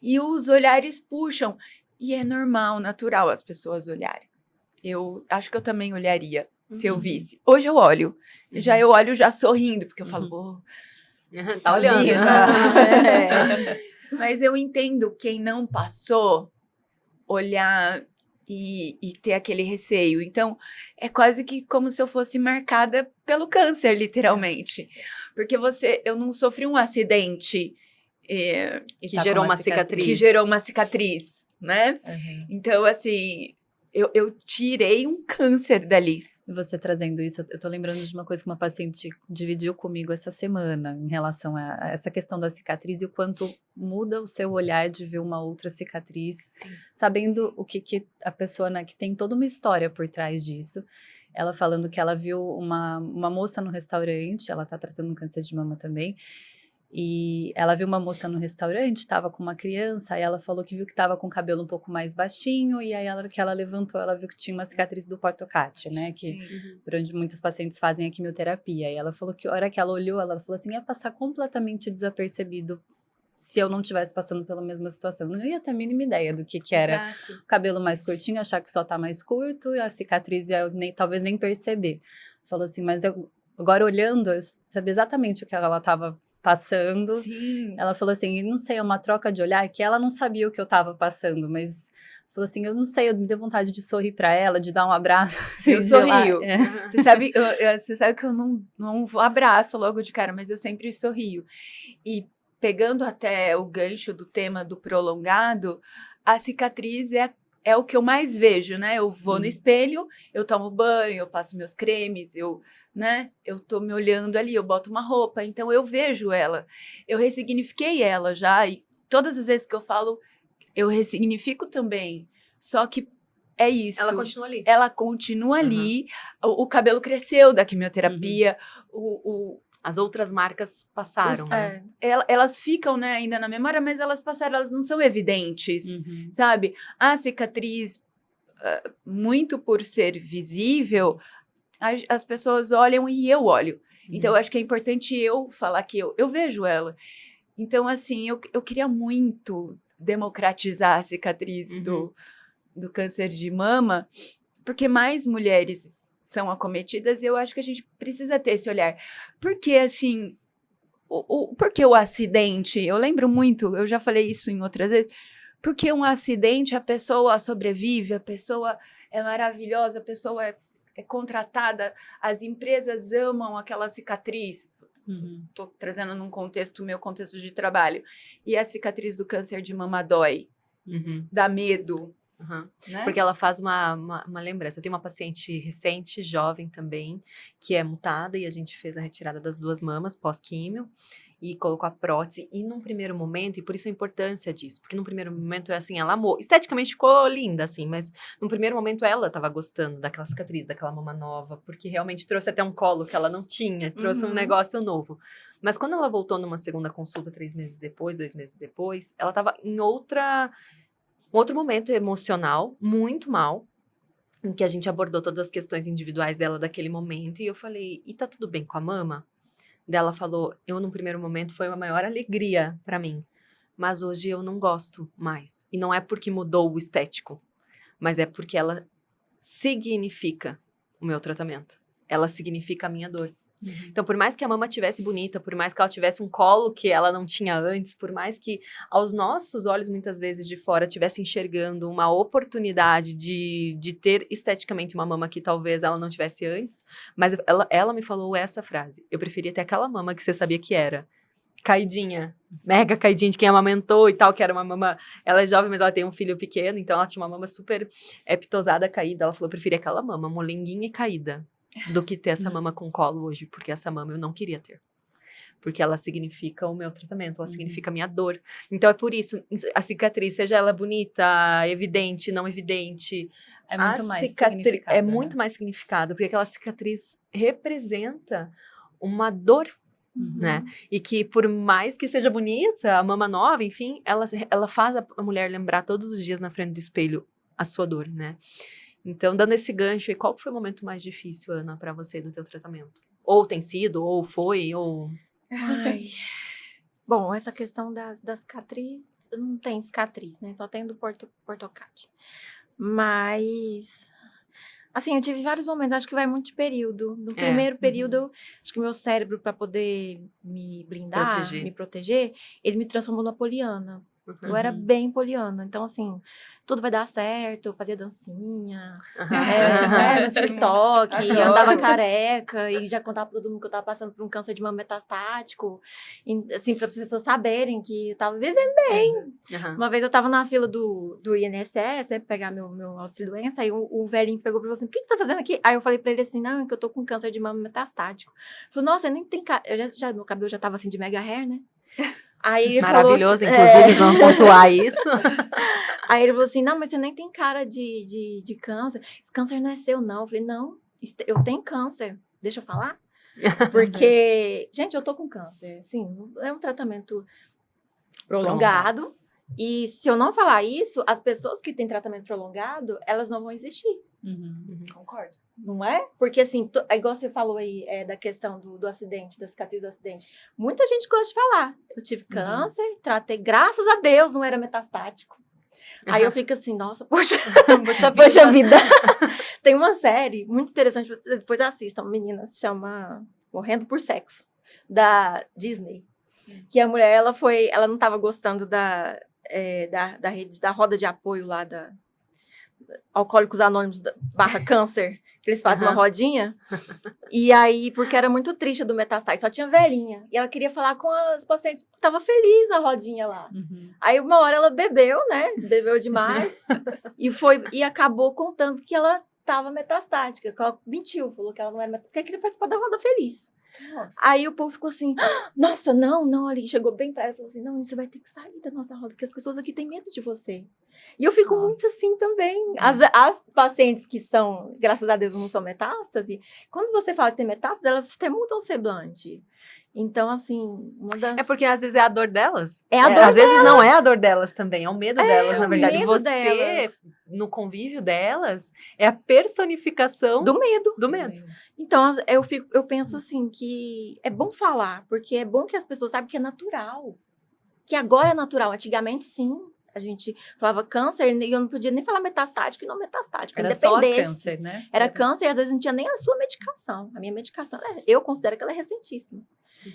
Speaker 3: E os olhares puxam. E é normal, natural as pessoas olharem. Eu acho que eu também olharia se eu visse. Hoje eu olho. Já eu olho já sorrindo, porque eu falo,
Speaker 2: Tá olhando.
Speaker 3: viva.
Speaker 4: É.
Speaker 3: Mas eu entendo quem não passou olhar e ter aquele receio. Então, é quase que como se eu fosse marcada pelo câncer, literalmente. Porque eu não sofri um acidente
Speaker 2: Que gerou uma cicatriz.
Speaker 3: que gerou uma cicatriz, né?
Speaker 1: Uhum.
Speaker 3: Então, assim, eu tirei um câncer dali.
Speaker 1: E você trazendo isso, eu tô lembrando de uma coisa que uma paciente dividiu comigo essa semana, em relação a essa questão da cicatriz e o quanto muda o seu olhar de ver uma outra cicatriz, sabendo o que a pessoa, né, que tem toda uma história por trás disso. Ela falando que ela viu uma moça no restaurante, ela tá tratando um câncer de mama também, e ela viu uma moça no restaurante, estava com uma criança, aí ela falou que viu que estava com o cabelo um pouco mais baixinho, e aí que ela levantou, ela viu que tinha uma cicatriz do Portocate, né, que por onde muitas pacientes fazem a quimioterapia. E ela falou que a hora que ela olhou, ela falou assim, ia passar completamente desapercebido se eu não estivesse passando pela mesma situação. Eu não ia ter a mínima ideia do que era
Speaker 3: Exato.
Speaker 1: o cabelo mais curtinho, achar que só tá mais curto, e a cicatriz eu talvez nem perceber. Falou assim, mas eu, agora olhando, eu sabia exatamente o que ela estava passando.
Speaker 3: Sim.
Speaker 1: Ela falou assim, não sei, é uma troca de olhar, que ela não sabia o que eu tava passando, mas falou assim, eu não sei, eu me deu vontade de sorrir pra ela, de dar um abraço. Assim,
Speaker 3: Eu
Speaker 1: de lá.
Speaker 3: sorrio. Você sabe que eu não abraço logo de cara, mas eu sempre sorrio. E pegando até o gancho do tema do prolongado, a cicatriz é o que eu mais vejo, né? Eu vou no espelho, eu tomo banho, eu passo meus cremes, eu tô me olhando ali, eu boto uma roupa, então eu vejo ela. Eu ressignifiquei ela já, e todas as vezes que eu falo, eu ressignifico também. Só que é isso.
Speaker 2: Ela continua ali.
Speaker 3: Ela continua ali, o cabelo cresceu da quimioterapia,
Speaker 2: As outras marcas passaram, né?
Speaker 3: elas ficam, né, ainda na memória, mas elas passaram, elas não são evidentes, sabe? A cicatriz, muito por ser visível, as pessoas olham e eu olho. Então, eu acho que é importante eu falar que eu vejo ela. Então, assim, eu queria muito democratizar a cicatriz do câncer de mama, porque mais mulheres são acometidas e eu acho que a gente precisa ter esse olhar. Porque, assim, porque o acidente, eu lembro muito, eu já falei isso em outras vezes, porque um acidente a pessoa sobrevive, a pessoa é maravilhosa, a pessoa é contratada, as empresas amam aquela cicatriz. Estou trazendo num contexto, meu contexto de trabalho. E a cicatriz do câncer de mama dói, dá medo. Né?
Speaker 2: Porque ela faz uma lembrança. Eu tenho uma paciente recente, jovem também, que é mutada e a gente fez a retirada das 2 mamas pós-químio e colocou a prótese. E num primeiro momento, e por isso a importância disso, porque num primeiro momento é assim, ela amou. Esteticamente ficou linda, assim, mas num primeiro momento ela estava gostando daquela cicatriz, daquela mama nova, porque realmente trouxe até um colo que ela não tinha, trouxe um negócio novo. Mas quando ela voltou numa segunda consulta, 3 meses depois, 2 meses depois, ela estava em um outro momento emocional, muito mal, em que a gente abordou todas as questões individuais dela daquele momento, e eu falei, e tá tudo bem com a mama? Dela falou, num primeiro momento foi a maior alegria pra mim, mas hoje eu não gosto mais. E não é porque mudou o estético, mas é porque ela significa o meu tratamento. Ela significa a minha dor. Então, por mais que a mama tivesse bonita, por mais que ela tivesse um colo que ela não tinha antes, por mais que aos nossos olhos, muitas vezes de fora, estivesse enxergando uma oportunidade de ter esteticamente uma mama que talvez ela não tivesse antes, mas ela me falou essa frase, eu preferia ter aquela mama que você sabia que era caidinha, mega caidinha de quem amamentou e tal, que era uma mama, ela é jovem, mas ela tem um filho pequeno, então ela tinha uma mama super pitosada, caída, ela falou, eu preferia aquela mama, molenguinha e caída, do que ter essa mama com colo hoje, porque essa mama eu não queria ter. porque ela significa o meu tratamento, ela significa a minha dor. Então é por isso, a cicatriz, seja ela bonita, evidente, não evidente,
Speaker 1: É muito mais
Speaker 2: cicatriz
Speaker 1: significado,
Speaker 2: é
Speaker 1: né?
Speaker 2: muito mais significado, porque aquela cicatriz representa uma dor, né? E que por mais que seja bonita, a mama nova, enfim, ela faz a mulher lembrar todos os dias na frente do espelho a sua dor, né? Então, dando esse gancho aí, qual foi o momento mais difícil, Ana, pra você do teu tratamento? Ou tem sido, ou foi, ou...
Speaker 4: Ai. Bom, essa questão da cicatriz, não tem cicatriz, né? Só tem do Portocati. Mas, assim, eu tive vários momentos, acho que vai muito de período. No primeiro período, acho que o meu cérebro, para poder me blindar, me proteger, ele me transformou na poliana. Eu era bem poliana. Então, assim, tudo vai dar certo, eu fazia dancinha, no TikTok,
Speaker 3: Adoro.
Speaker 4: andava careca e já contava pra todo mundo que eu tava passando por um câncer de mama metastático. E, assim, para as pessoas saberem que eu tava vivendo bem. Uma vez eu tava na fila do INSS, né, pra pegar meu auxílio-doença, aí o velhinho pegou pra mim assim, o que você tá fazendo aqui? Aí eu falei pra ele assim, não, é que eu tô com câncer de mama metastático. Ele falou, nossa, nem tem cara... Meu cabelo já tava assim de mega hair, né? Aí ele
Speaker 2: maravilhoso,
Speaker 4: falou,
Speaker 2: inclusive, vamos pontuar isso.
Speaker 4: Aí ele falou assim, não, mas você nem tem cara de câncer. Esse câncer não é seu, não. Eu falei, não, eu tenho câncer. Deixa eu falar? Porque, gente, eu tô com câncer. Sim, é um tratamento prolongado. E se eu não falar isso, as pessoas que têm tratamento prolongado, elas não vão existir.
Speaker 3: Concordo.
Speaker 4: Não é? Porque, assim, é igual você falou aí da questão do acidente, da cicatriz do acidente. Muita gente gosta de falar. Eu tive câncer, tratei, graças a Deus, não era metastático. Aí eu fico assim, nossa, poxa vida. Tem uma série muito interessante, depois assistam, meninas, chama Morrendo por Sexo, da Disney. Que a mulher, ela não estava gostando da rede, da roda de apoio lá da Alcoólicos Anônimos / Câncer, que eles fazem uma rodinha. E aí, porque era muito triste do metastático, só tinha velhinha. E ela queria falar com as pacientes que estavam felizes na rodinha lá. Aí, uma hora ela bebeu, né? Bebeu demais. e acabou contando que ela estava metastática. Que ela mentiu, falou que ela não era metastática, porque queria participar da roda feliz. Nossa. Aí o povo ficou assim, nossa, não, ali chegou bem pra ela e falou assim, não, você vai ter que sair da nossa roda, porque as pessoas aqui têm medo de você. E eu fico muito assim também. As pacientes que são, graças a Deus, não são metástase, quando você fala que tem metástase, elas até mudam o semblante. Então, assim, uma das...
Speaker 2: É porque às vezes é a dor delas.
Speaker 4: É a dor
Speaker 2: às vezes
Speaker 4: delas.
Speaker 2: não é a dor delas também, é o medo delas, na verdade.
Speaker 4: medo
Speaker 2: Você,
Speaker 4: delas.
Speaker 2: no convívio delas, é a personificação
Speaker 4: do medo.
Speaker 2: do medo.
Speaker 4: Então, eu penso assim, que é bom falar, porque é bom que as pessoas saibam que é natural. Que agora é natural. Antigamente, sim. A gente falava câncer e eu não podia nem falar metastático e não metastático.
Speaker 1: Era só câncer, né?
Speaker 4: Era câncer e às vezes não tinha nem a sua medicação. A minha medicação, eu considero que ela é recentíssima.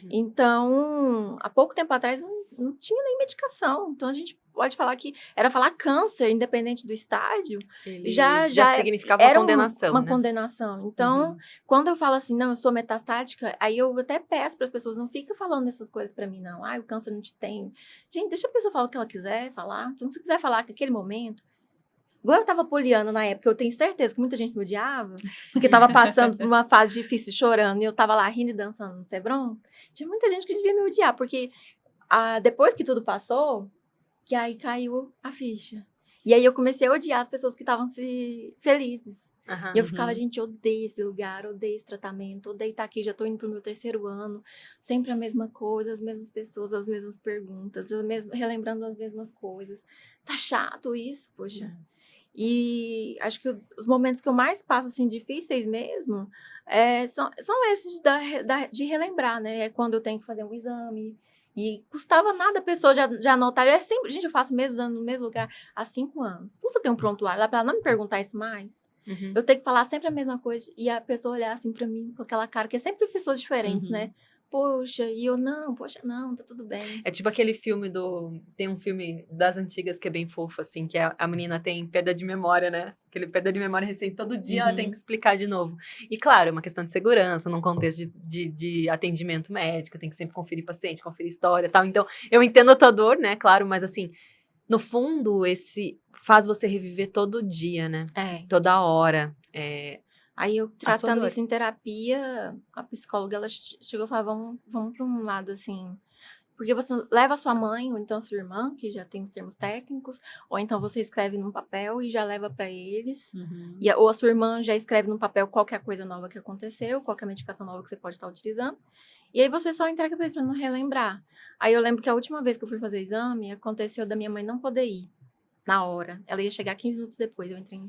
Speaker 4: Então, há pouco tempo atrás não tinha nem medicação. Então, a gente pode falar que era falar câncer, independente do estágio. Já
Speaker 2: significava
Speaker 4: era
Speaker 2: uma condenação,
Speaker 4: uma
Speaker 2: né?
Speaker 4: condenação. Então, quando eu falo assim, não, eu sou metastática, aí eu até peço para as pessoas, não fica falando essas coisas para mim, não. O câncer não te tem. Gente, deixa a pessoa falar o que ela quiser falar. Então, se quiser falar que aquele momento... Igual eu tava poliana na época, eu tenho certeza que muita gente me odiava, porque tava passando por uma fase difícil, chorando, e eu tava lá rindo e dançando no Sebron. Tinha muita gente que devia me odiar, porque depois que tudo passou, que aí caiu a ficha. E aí eu comecei a odiar as pessoas que estavam felizes. E eu ficava, gente, eu odeio esse lugar, odeio esse tratamento, odeio estar aqui, já tô indo pro meu 3º ano, sempre a mesma coisa, as mesmas pessoas, as mesmas perguntas, relembrando as mesmas coisas. Tá chato isso, poxa. E acho que os momentos que eu mais passo, assim, difíceis mesmo, são esses de relembrar, né? É quando eu tenho que fazer um exame. E custava nada a pessoa já anotar. Gente, eu faço o mesmo exame no mesmo lugar há 5 anos. Custa ter um prontuário lá para ela não me perguntar isso mais. Eu tenho que falar sempre a mesma coisa e a pessoa olhar assim para mim com aquela cara, que é sempre pessoas diferentes, né? Poxa, e eu, não, tá tudo bem.
Speaker 2: É tipo aquele filme tem um filme das antigas que é bem fofo, assim, que a menina tem perda de memória, né? Aquele perda de memória recente, todo dia ela tem que explicar de novo. E claro, é uma questão de segurança, num contexto de atendimento médico, tem que sempre conferir paciente, conferir história e tal. Então, eu entendo a tua dor, né? Claro, mas assim, no fundo, esse faz você reviver todo dia, né? Toda hora.
Speaker 4: Aí eu
Speaker 2: A sua
Speaker 4: tratando
Speaker 2: dor.
Speaker 4: isso em terapia, a psicóloga, ela chegou e falou, vamos para um lado assim, porque você leva a sua mãe, ou então sua irmã, que já tem os termos técnicos, ou então você escreve num papel e já leva para eles,
Speaker 1: Uhum.
Speaker 4: ou a sua irmã já escreve num papel qualquer coisa nova que aconteceu, qualquer medicação nova que você pode estar utilizando, e aí você só entrega para eles para não relembrar. Aí eu lembro que a última vez que eu fui fazer o exame, aconteceu da minha mãe não poder ir na hora. Ela ia chegar 15 minutos depois, eu entrei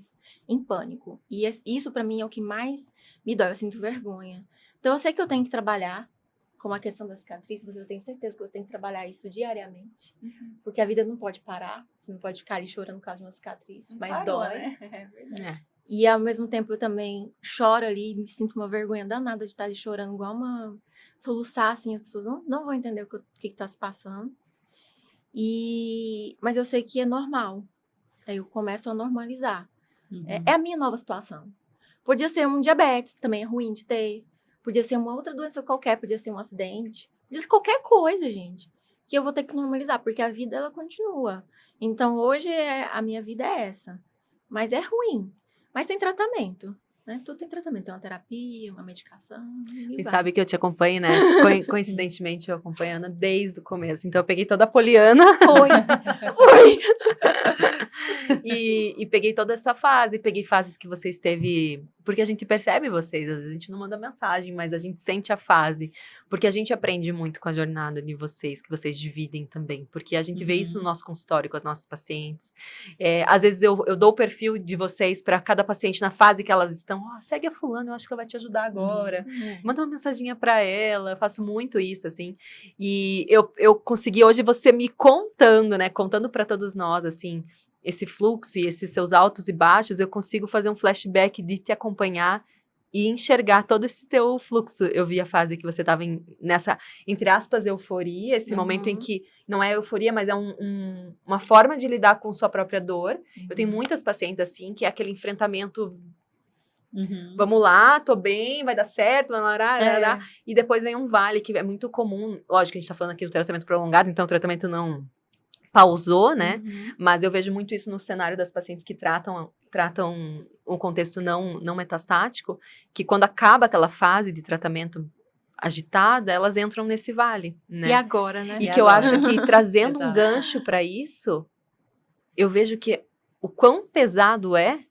Speaker 4: em pânico. E isso para mim é o que mais me dói, eu sinto vergonha. Então eu sei que eu tenho que trabalhar com a questão da cicatriz, mas eu tenho certeza que você tem que trabalhar isso diariamente. Porque a vida não pode parar, você não pode ficar ali chorando por causa de uma cicatriz, mas
Speaker 3: Parou,
Speaker 4: dói.
Speaker 3: né? É verdade.
Speaker 2: É.
Speaker 4: E ao mesmo tempo eu também choro ali, me sinto uma vergonha danada de estar ali chorando, igual uma soluçar, assim, as pessoas não vão entender o que está se passando. Mas eu sei que é normal. Aí eu começo a normalizar.
Speaker 1: Uhum.
Speaker 4: É a minha nova situação. Podia ser um diabetes, que também é ruim de ter. Podia ser uma outra doença qualquer, podia ser um acidente. Podia ser qualquer coisa, gente. Que eu vou ter que normalizar, porque a vida, ela continua. Então, hoje, a minha vida é essa. Mas é ruim. Mas tem tratamento, né? Tudo tem tratamento. Tem uma terapia, uma medicação.
Speaker 2: E sabe que eu te acompanho, né? Coincidentemente, eu acompanho a Ana desde o começo. Então, eu peguei toda a Poliana.
Speaker 4: Foi.
Speaker 2: E peguei toda essa fase. Peguei fases que você esteve... Porque a gente percebe vocês. Às vezes a gente não manda mensagem, mas a gente sente a fase. Porque a gente aprende muito com a jornada de vocês, que vocês dividem também. Porque a gente vê isso no nosso consultório com as nossas pacientes. Às vezes eu dou o perfil de vocês para cada paciente na fase que elas estão. Segue a fulana, eu acho que ela vai te ajudar agora. Manda uma mensaginha para ela. Eu faço muito isso, assim. E eu consegui hoje você me contando, né? Contando para todos nós, assim, esse fluxo e esses seus altos e baixos, eu consigo fazer um flashback de te acompanhar e enxergar todo esse teu fluxo. Eu vi a fase que você estava nessa, entre aspas, euforia, esse momento em que não é euforia, mas é uma forma de lidar com sua própria dor. Eu tenho muitas pacientes assim, que é aquele enfrentamento, vamos lá, tô bem, vai dar certo, e depois vem um vale, que é muito comum. Lógico que a gente tá falando aqui do tratamento prolongado, então o tratamento não pausou, né? Mas eu vejo muito isso no cenário das pacientes que tratam o contexto não metastático, que quando acaba aquela fase de tratamento agitada, elas entram nesse vale, né?
Speaker 4: E agora, né?
Speaker 2: E que eu acho que trazendo um gancho para isso, eu vejo que o quão pesado é,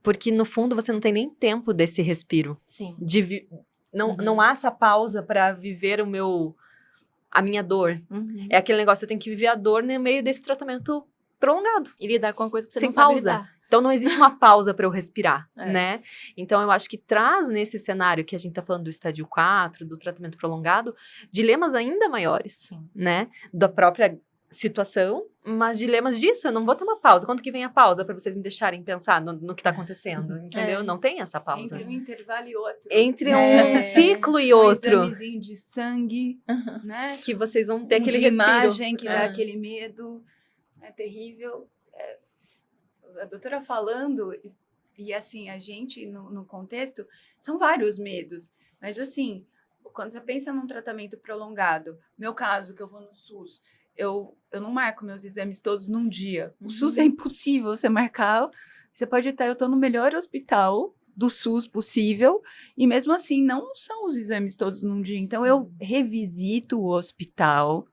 Speaker 2: porque no fundo você não tem nem tempo desse respiro.
Speaker 4: Sim.
Speaker 2: Não há essa pausa para viver a minha dor. É aquele negócio, eu tenho que viver a dor no meio desse tratamento prolongado.
Speaker 4: E lidar com uma coisa que você
Speaker 2: sem
Speaker 4: não sabe
Speaker 2: pausa.
Speaker 4: lidar.
Speaker 2: Então, não existe uma pausa para eu respirar, né? Então, eu acho que traz nesse cenário que a gente tá falando do estádio 4, do tratamento prolongado, dilemas ainda maiores, né? Da própria situação, mas dilemas disso, eu não vou ter uma pausa. Quando que vem a pausa para vocês me deixarem pensar no que tá acontecendo, entendeu? Não tem essa pausa.
Speaker 3: Entre um intervalo e outro.
Speaker 2: Entre um ciclo e outro.
Speaker 3: Um examezinho de sangue, né?
Speaker 2: Que vocês vão ter aquele
Speaker 3: de
Speaker 2: respiro.
Speaker 3: imagem que dá aquele medo. É terrível. A doutora falando, e assim, a gente no contexto, são vários medos. Mas assim, quando você pensa num tratamento prolongado, meu caso, que eu vou no SUS, eu não marco meus exames todos num dia. O SUS é impossível você marcar. Você pode estar, eu estou no melhor hospital do SUS possível, e mesmo assim não são os exames todos num dia. Então eu revisito o hospital,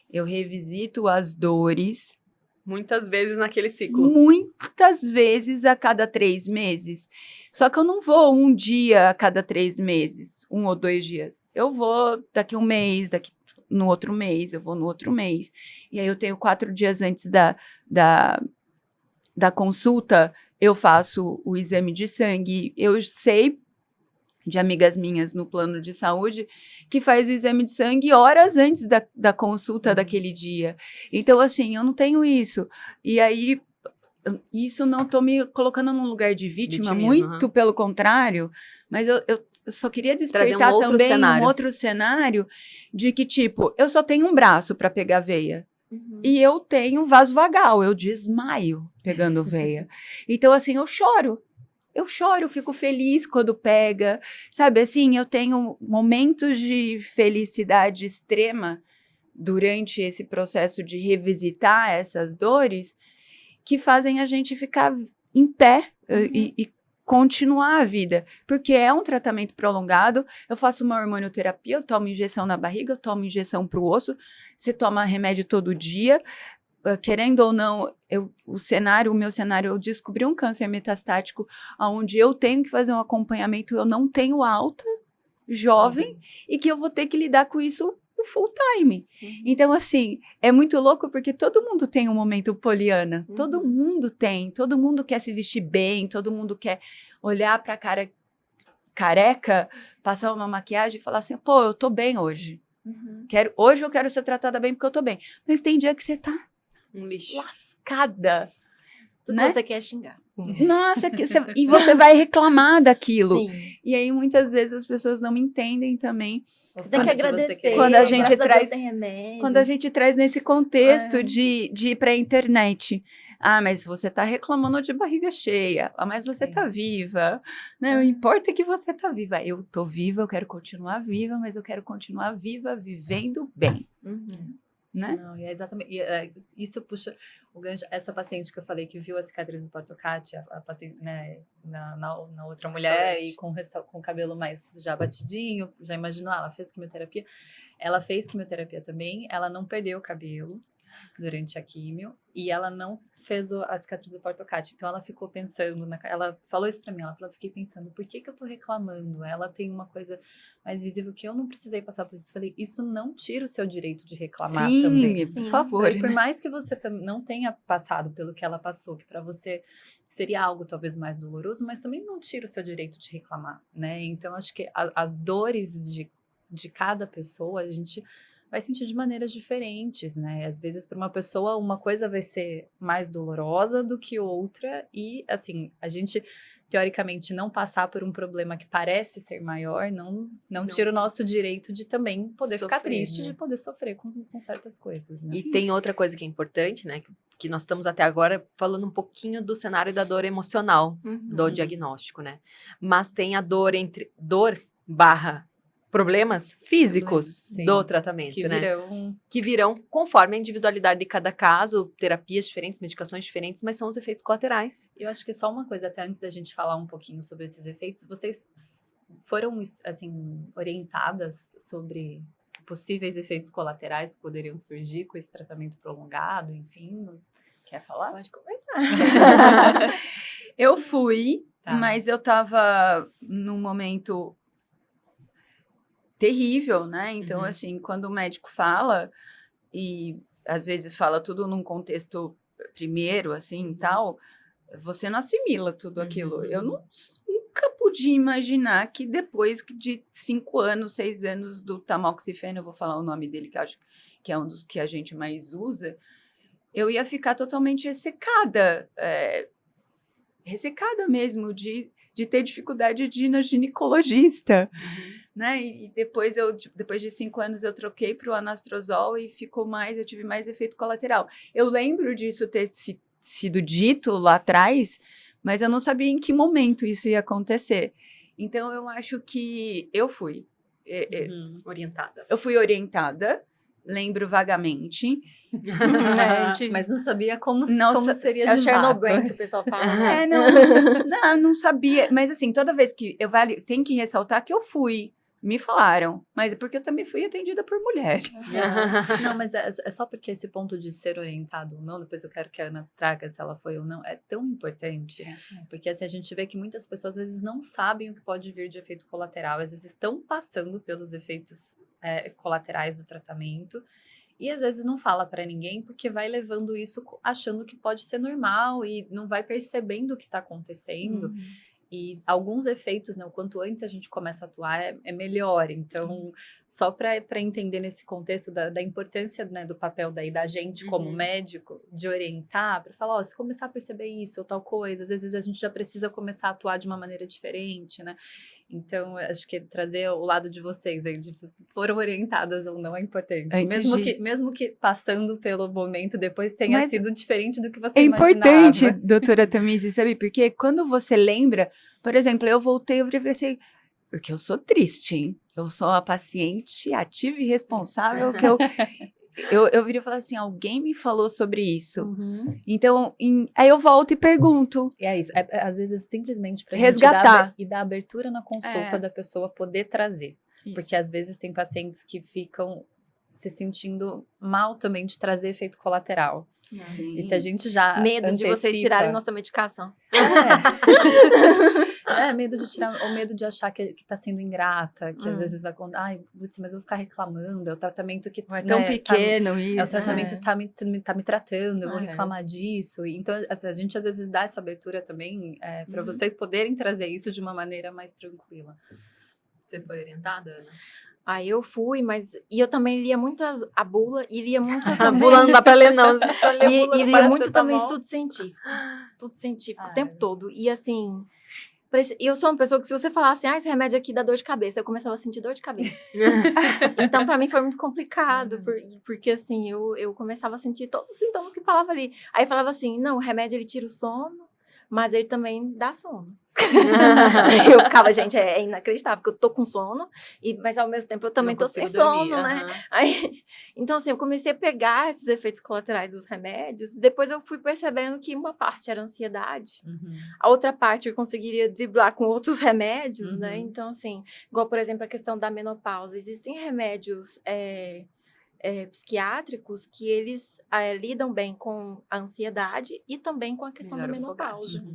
Speaker 3: eu revisito as dores.
Speaker 2: Muitas vezes naquele ciclo.
Speaker 3: Muitas vezes a cada 3 meses. Só que eu não vou um dia a cada 3 meses, 1 ou 2 dias. Eu vou daqui um mês, no outro mês, eu vou no outro mês. E aí eu tenho 4 dias antes da consulta, eu faço o exame de sangue. Eu sei de amigas minhas no plano de saúde que faz o exame de sangue horas antes da consulta daquele dia. Então, assim, eu não tenho isso. E aí, isso não estou me colocando num lugar de vítima, muito pelo contrário, mas eu só queria despertar também um outro cenário de que, tipo, eu só tenho um braço para pegar veia. E eu tenho vaso vagal, eu desmaio pegando veia. Então, assim, eu choro, fico feliz quando pega, sabe, assim, eu tenho momentos de felicidade extrema durante esse processo de revisitar essas dores que fazem a gente ficar em pé e continuar a vida, porque é um tratamento prolongado. Eu faço uma hormonioterapia, eu tomo injeção na barriga, eu tomo injeção pro osso, você toma remédio todo dia. Querendo ou não, o meu cenário, eu descobri um câncer metastático, onde eu tenho que fazer um acompanhamento, eu não tenho alta, jovem, e que eu vou ter que lidar com isso full time. Então, assim, é muito louco porque todo mundo tem um momento poliana, todo mundo quer se vestir bem, todo mundo quer olhar pra cara careca, passar uma maquiagem e falar assim, pô, eu tô bem hoje. Hoje eu quero ser tratada bem porque eu tô bem. Mas tem dia que você tá
Speaker 2: Um lixo.
Speaker 3: lascada.
Speaker 4: Tudo
Speaker 3: né?
Speaker 4: que você quer xingar.
Speaker 3: Nossa, e você vai reclamar daquilo.
Speaker 4: Sim.
Speaker 3: E aí, muitas vezes, as pessoas não entendem também.
Speaker 4: Você tem que agradecer.
Speaker 3: Quando a gente
Speaker 4: graças a Deus
Speaker 3: traz-
Speaker 4: tem remédio.
Speaker 3: Quando a gente traz nesse contexto de ir pra internet. Ah, mas você tá reclamando de barriga cheia. Ah, mas você tá viva. Não, o importa é que você tá viva. Eu tô viva, eu quero continuar viva, mas eu quero continuar viva, vivendo bem. Né?
Speaker 1: Não, e é exatamente. Isso puxa o gancho. Essa paciente que eu falei que viu a cicatriz do Portocati, a paciente, né, na outra mulher e com o cabelo mais já batidinho, já imaginou? Ela fez quimioterapia. Ela fez quimioterapia também, ela não perdeu o cabelo durante a químio e ela não fez a cicatriz do Portocati. Então ela ficou pensando, ela falou isso pra mim, ela falou, eu fiquei pensando, por que eu tô reclamando? Ela tem uma coisa mais visível que eu não precisei passar por isso. Eu falei, isso não tira o seu direito de reclamar também.
Speaker 3: Por favor.
Speaker 1: Por mais que você não tenha passado pelo que ela passou, que pra você seria algo talvez mais doloroso, mas também não tira o seu direito de reclamar, né? Então acho que as dores de cada pessoa, a gente vai sentir de maneiras diferentes, né? Às vezes, para uma pessoa, uma coisa vai ser mais dolorosa do que outra. E, assim, a gente, teoricamente, não passar por um problema que parece ser maior, não tira o nosso direito de também poder ficar
Speaker 2: Sofrer,
Speaker 1: triste,
Speaker 2: né?
Speaker 1: de poder sofrer com certas coisas, né?
Speaker 2: E tem outra coisa que é importante, né? Que nós estamos até agora falando um pouquinho do cenário da dor emocional do diagnóstico, né? Mas tem a dor barra problemas físicos
Speaker 1: Sim.
Speaker 2: do tratamento,
Speaker 1: Que
Speaker 2: né?
Speaker 1: virão...
Speaker 2: Que virão conforme a individualidade de cada caso, terapias diferentes, medicações diferentes, mas são os efeitos colaterais.
Speaker 1: Eu acho que só uma coisa, até antes da gente falar um pouquinho sobre esses efeitos, vocês foram, assim, orientadas sobre possíveis efeitos colaterais que poderiam surgir com esse tratamento prolongado, enfim?
Speaker 3: Quer falar?
Speaker 4: Pode começar.
Speaker 3: Eu fui,
Speaker 1: Tá.
Speaker 3: mas eu tava num momento terrível, né? Então, assim, quando o médico fala, e às vezes fala tudo num contexto primeiro, assim, tal, você não assimila tudo aquilo. Eu nunca podia imaginar que depois de 5 anos, 6 anos do tamoxifeno, eu vou falar o nome dele, que acho que é um dos que a gente mais usa, eu ia ficar totalmente ressecada, ressecada mesmo, de ter dificuldade de ir na ginecologista, né? E depois de 5 anos eu troquei para o anastrozol e eu tive mais efeito colateral. Eu lembro disso ter sido dito lá atrás, mas eu não sabia em que momento isso ia acontecer. Então eu acho que eu fui
Speaker 2: Orientada.
Speaker 3: Eu fui orientada, lembro vagamente.
Speaker 1: Mas não sabia como
Speaker 3: Não
Speaker 1: seria
Speaker 4: É o
Speaker 1: de
Speaker 4: Chernobyl
Speaker 1: fato.
Speaker 4: que o pessoal fala.
Speaker 3: Não sabia. Mas assim, toda vez que tem que ressaltar que eu fui. Me falaram, mas é porque eu também fui atendida por mulheres.
Speaker 1: Não, mas é só porque esse ponto de ser orientado ou não, depois eu quero que a Ana traga se ela foi ou não, é tão importante. Porque assim, a gente vê que muitas pessoas às vezes não sabem o que pode vir de efeito colateral, às vezes estão passando pelos efeitos colaterais do tratamento e às vezes não fala para ninguém porque vai levando isso achando que pode ser normal e não vai percebendo o que está acontecendo. E alguns efeitos, né, o quanto antes a gente começa a atuar é melhor. Então, só para entender nesse contexto da importância, né, do papel daí da gente como médico, de orientar, para falar, se começar a perceber isso ou tal coisa, às vezes a gente já precisa começar a atuar de uma maneira diferente, né? Então, acho que trazer o lado de vocês aí, de se foram orientadas ou não é importante. Mesmo que passando pelo momento depois tenha sido diferente do que você imaginava.
Speaker 3: É importante, doutora Tamisi, sabe? Porque quando você lembra, por exemplo, eu voltei, eu falei assim, porque eu sou triste, hein? Eu sou a paciente ativa e responsável, eu virei e falei assim, alguém me falou sobre isso.
Speaker 4: Uhum.
Speaker 3: Então, aí eu volto e pergunto.
Speaker 1: E é isso. Às vezes, simplesmente pra
Speaker 3: Resgatar.
Speaker 1: gente dar abertura na consulta da pessoa poder trazer. Porque às vezes tem pacientes que ficam se sentindo mal também de trazer efeito colateral.
Speaker 3: Sim.
Speaker 1: E se a gente já
Speaker 4: Medo de vocês tirarem nossa medicação.
Speaker 1: Medo de tirar, ou medo de achar que tá sendo ingrata, que às vezes ai, putz, mas eu vou ficar reclamando, é o tratamento que
Speaker 3: É tão pequeno isso.
Speaker 1: É o tratamento que tá me tratando, eu vou reclamar disso. Então, assim, a gente às vezes dá essa abertura também para vocês poderem trazer isso de uma maneira mais tranquila.
Speaker 2: Você foi orientada, Ana?
Speaker 4: Aí eu fui, e eu também lia muito a bula e lia muito
Speaker 2: A bula não dá pra ler, não.
Speaker 4: E lia muito também estudo científico. Estudo científico o tempo todo. E assim, eu sou uma pessoa que se você falasse, esse remédio aqui dá dor de cabeça, eu começava a sentir dor de cabeça. Então, pra mim foi muito complicado, porque assim, eu começava a sentir todos os sintomas que falava ali. Aí falava assim, não, o remédio ele tira o sono, mas ele também dá sono. Eu ficava, gente, é inacreditável, porque eu tô com sono, mas ao mesmo tempo eu também tô sem sono, né? Aí, então, assim, eu comecei a pegar esses efeitos colaterais dos remédios, depois eu fui percebendo que uma parte era ansiedade, a outra parte eu conseguiria driblar com outros remédios, né? Então, assim, igual, por exemplo, a questão da menopausa, existem remédios psiquiátricos que eles lidam bem com a ansiedade e também com a questão da menopausa,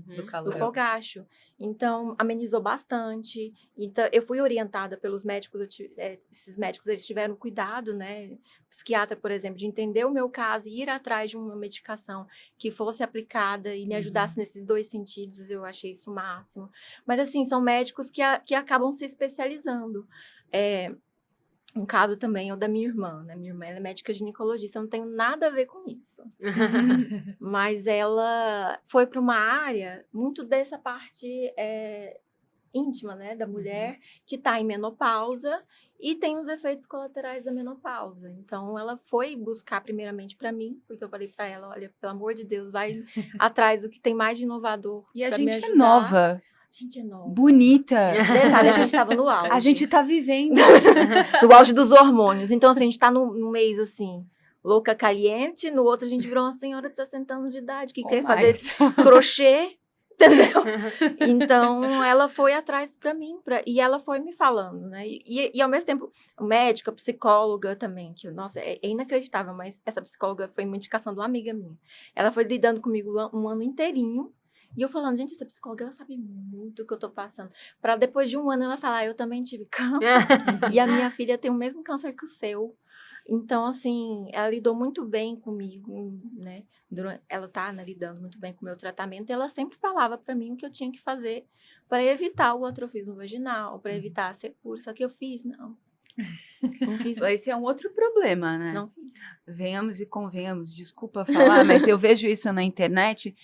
Speaker 4: do fogacho. Então, amenizou bastante. Então, eu fui orientada pelos médicos, esses médicos, eles tiveram cuidado, né? O psiquiatra, por exemplo, de entender o meu caso e ir atrás de uma medicação que fosse aplicada e me ajudasse nesses dois sentidos, eu achei isso o máximo. Mas, assim, são médicos que acabam se especializando. Um caso também é o da minha irmã, né? Minha irmã ela é médica ginecologista, eu não tenho nada a ver com isso. Mas ela foi para uma área muito dessa parte íntima, né? Da mulher que está em menopausa e tem os efeitos colaterais da menopausa. Então, ela foi buscar primeiramente para mim, porque eu falei para ela, olha, pelo amor de Deus, vai atrás do que tem mais de inovador.
Speaker 3: E a
Speaker 4: pra me
Speaker 3: gente
Speaker 4: ajudar.
Speaker 3: é nova.
Speaker 4: A gente é nova.
Speaker 3: Bonita.
Speaker 4: Detalhe, a gente estava no auge.
Speaker 3: A gente tá vivendo.
Speaker 4: No auge dos hormônios. Então, assim, a gente tá num mês, assim, louca, caliente. No outro, a gente virou uma senhora de 60 anos de idade que quer fazer crochê, entendeu? Então, ela foi atrás pra mim. E ela foi me falando, né? E ao mesmo tempo, médica, psicóloga também, que, nossa, é inacreditável, mas essa psicóloga foi uma indicação de uma amiga minha. Ela foi lidando comigo um ano inteirinho. E eu falando, gente, essa psicóloga, ela sabe muito o que eu tô passando. Para depois de um ano ela falar, eu também tive câncer. E a minha filha tem o mesmo câncer que o seu. Então, assim, ela lidou muito bem comigo, né? Ela tá lidando muito bem com o meu tratamento. E ela sempre falava para mim o que eu tinha que fazer para evitar o atrofismo vaginal, para evitar a secura. Só que eu fiz, não. Não fiz.
Speaker 3: Esse é um outro problema, né?
Speaker 4: Não fiz.
Speaker 3: Venhamos e convenhamos, desculpa falar, mas eu vejo isso na internet...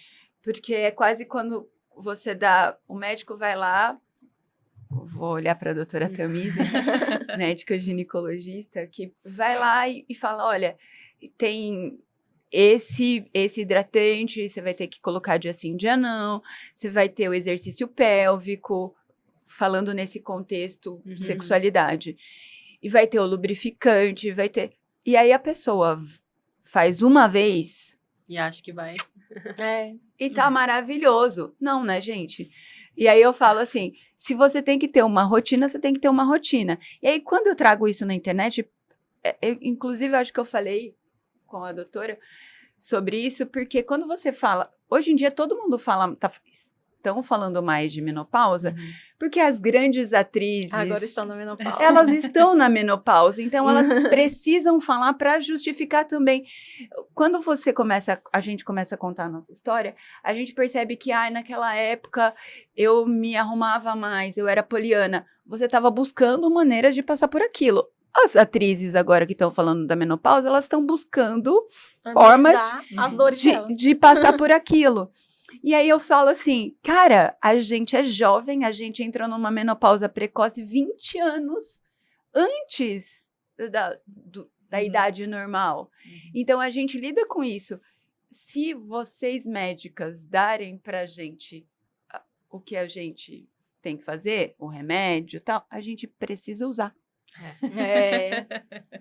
Speaker 3: Porque é quase quando você o médico vai lá, vou olhar para a doutora Tamisa, médica ginecologista, que vai lá e fala, olha, tem esse hidratante, você vai ter que colocar dia sim, dia não, você vai ter o exercício pélvico, falando nesse contexto sexualidade, e vai ter o lubrificante, vai ter... E aí a pessoa faz uma vez...
Speaker 2: E acha que vai...
Speaker 3: E tá maravilhoso. Não, né, gente? E aí eu falo assim, se você tem que ter uma rotina, você tem que ter uma rotina. E aí quando eu trago isso na internet, inclusive acho que eu falei com a doutora sobre isso, porque quando você fala, hoje em dia todo mundo fala, estão falando mais de menopausa, porque as grandes atrizes...
Speaker 4: Agora estão na menopausa.
Speaker 3: Elas estão na menopausa, então elas precisam falar para justificar também. Quando a gente começa a contar a nossa história, a gente percebe que, naquela época eu me arrumava mais, eu era poliana. Você estava buscando maneiras de passar por aquilo. As atrizes agora que estão falando da menopausa, elas estão buscando formas
Speaker 4: as dores
Speaker 3: de passar por aquilo. E aí eu falo assim, cara, a gente é jovem, a gente entrou numa menopausa precoce 20 anos antes da idade normal. Então a gente lida com isso. Se vocês médicas darem pra gente o que a gente tem que fazer, o remédio e tal, a gente precisa usar.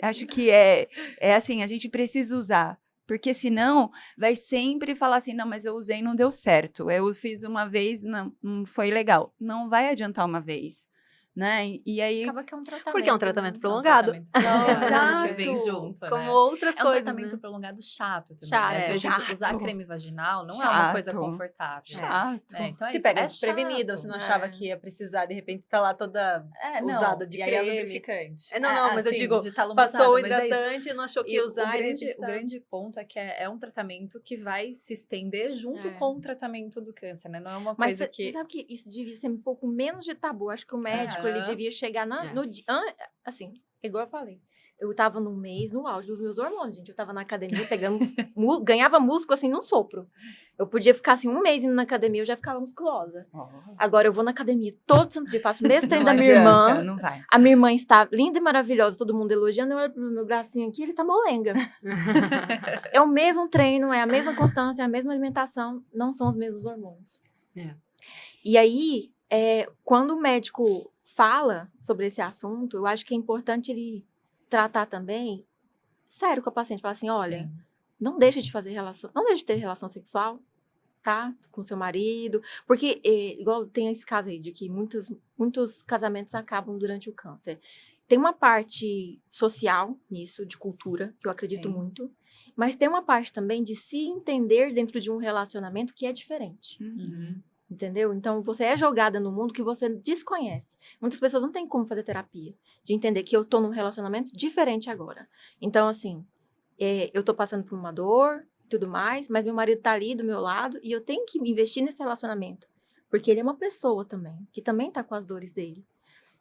Speaker 3: Acho que é assim, a gente precisa usar. Porque senão vai sempre falar assim, não, mas eu usei e não deu certo. Eu fiz uma vez, não foi legal. Não vai adiantar uma vez, né? E aí...
Speaker 4: Acaba que é um tratamento.
Speaker 2: Porque é um tratamento
Speaker 4: né?
Speaker 2: prolongado.
Speaker 3: Exato.
Speaker 1: Que vem junto,
Speaker 2: Como
Speaker 1: né?
Speaker 2: outras
Speaker 1: É um
Speaker 2: coisas,
Speaker 1: tratamento
Speaker 2: né?
Speaker 1: prolongado chato também.
Speaker 4: Chato,
Speaker 1: Né? Às vezes
Speaker 3: chato.
Speaker 1: usar creme vaginal não é uma coisa
Speaker 3: Chato.
Speaker 1: confortável.
Speaker 3: Chato.
Speaker 1: Então é
Speaker 2: Que
Speaker 1: isso,
Speaker 2: pega
Speaker 1: é
Speaker 2: desprevenida,
Speaker 1: chato.
Speaker 2: você não achava que ia precisar, de repente tá lá toda usada de
Speaker 1: e aí é
Speaker 2: creme.
Speaker 1: lubrificante.
Speaker 2: Não, mas eu digo,
Speaker 1: de tá
Speaker 2: passou o
Speaker 1: mas é isso.
Speaker 2: hidratante e não achou que
Speaker 1: E
Speaker 2: ia usar.
Speaker 1: o grande ponto é que é um tratamento que vai se estender junto com o tratamento do câncer, né? Não é uma
Speaker 4: Mas
Speaker 1: coisa
Speaker 4: você
Speaker 1: que...
Speaker 4: sabe que isso devia ser um pouco menos de tabu. Acho que o médico, ele devia chegar no dia... Assim, igual eu falei. Eu tava no mês, no auge dos meus hormônios, gente. Eu tava na academia, pegando... ganhava músculo, assim, num sopro. Eu podia ficar, assim, um mês indo na academia, eu já ficava musculosa. Agora, eu vou na academia todo santo dia, faço o mesmo treino da minha irmã.
Speaker 3: Não vai.
Speaker 4: A minha irmã está linda e maravilhosa, todo mundo elogiando. Eu olho pro meu bracinho aqui, ele tá molenga. É o mesmo treino, é a mesma constância, é a mesma alimentação. Não são os mesmos hormônios. E aí, quando o médico fala sobre esse assunto, eu acho que é importante ele tratar também, sério, com a paciente. Falar assim, olha, não deixe de fazer relação, não deixe de ter relação sexual, tá? Com seu marido. Porque, igual tem esse caso aí, de que muitos casamentos acabam durante o câncer. Tem uma parte social nisso, de cultura, que eu acredito muito. Mas tem uma parte também de se entender dentro de um relacionamento que é diferente. Entendeu? Então, você é jogada no mundo que você desconhece. Muitas pessoas não têm como fazer terapia. De entender que eu tô num relacionamento diferente agora. Então, assim, eu tô passando por uma dor e tudo mais, mas meu marido tá ali do meu lado e eu tenho que investir nesse relacionamento. Porque ele é uma pessoa também, que também tá com as dores dele.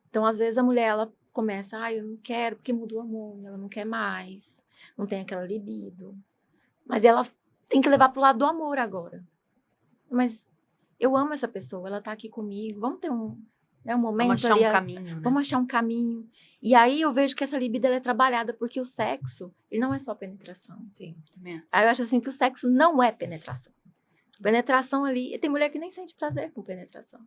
Speaker 4: Então, às vezes, a mulher, ela começa, eu não quero porque mudou o hormônio, ela não quer mais, não tem aquela libido. Mas ela tem que levar pro lado do amor agora. Mas... eu amo essa pessoa, ela tá aqui comigo, vamos ter um momento
Speaker 2: vamos achar
Speaker 4: ali,
Speaker 2: um caminho, né?
Speaker 4: Vamos achar um caminho. E aí eu vejo que essa libido ela é trabalhada, porque o sexo, ele não é só penetração.
Speaker 1: Sim.
Speaker 4: Aí eu acho assim que o sexo não é penetração. Penetração ali, tem mulher que nem sente prazer com penetração.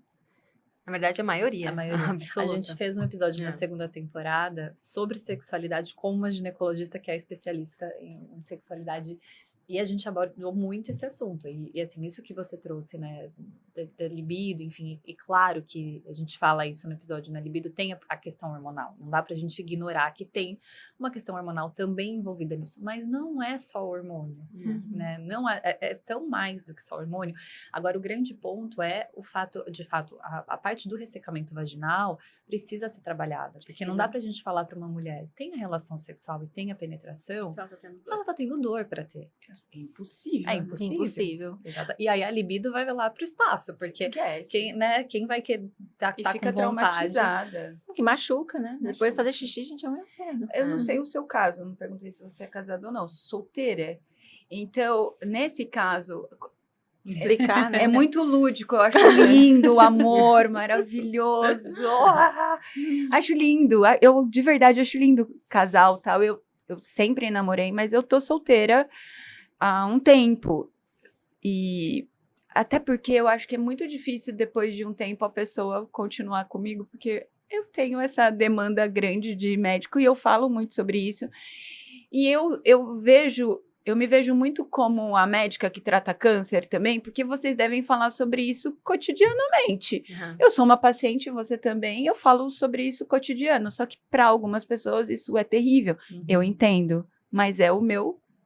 Speaker 2: Na verdade, a maioria. Absoluta.
Speaker 1: A gente fez um episódio na segunda temporada sobre sexualidade com uma ginecologista que é especialista em sexualidade. E a gente abordou muito esse assunto. E assim, isso que você trouxe, né, da libido, enfim, e claro que a gente fala isso no episódio, né, libido tem a questão hormonal. Não dá pra gente ignorar que tem uma questão hormonal também envolvida nisso. Mas não é só hormônio, né? Não é tão mais do que só hormônio. Agora, o grande ponto é o fato, de fato, a parte do ressecamento vaginal precisa ser trabalhada. Porque não dá pra gente falar pra uma mulher, tenha relação sexual e tenha penetração, se ela tá tendo dor pra ter.
Speaker 3: É impossível.
Speaker 1: É impossível.
Speaker 4: Impossível.
Speaker 1: Exato. E aí a libido vai lá pro espaço, porque
Speaker 3: Esquece.
Speaker 1: quem vai querer tá
Speaker 3: fica
Speaker 1: com vontade.
Speaker 3: traumatizada.
Speaker 4: Que machuca, né?
Speaker 3: Machuca.
Speaker 4: Depois de fazer xixi, a gente é um inferno.
Speaker 3: Eu não sei o seu caso, eu não perguntei se você é casado ou não, solteira. Então, nesse caso,
Speaker 4: Explicar, né?
Speaker 3: é muito lúdico, eu acho lindo, o amor maravilhoso. Acho lindo, eu de verdade acho lindo casal, tal. Eu sempre namorei, mas eu tô solteira há um tempo. E até porque eu acho que é muito difícil depois de um tempo a pessoa continuar comigo, porque eu tenho essa demanda grande de médico e eu falo muito sobre isso. E eu me vejo muito como a médica que trata câncer também, porque vocês devem falar sobre isso cotidianamente. Eu sou uma paciente, você também, eu falo sobre isso cotidiano, só que para algumas pessoas isso é terrível. Eu entendo, mas é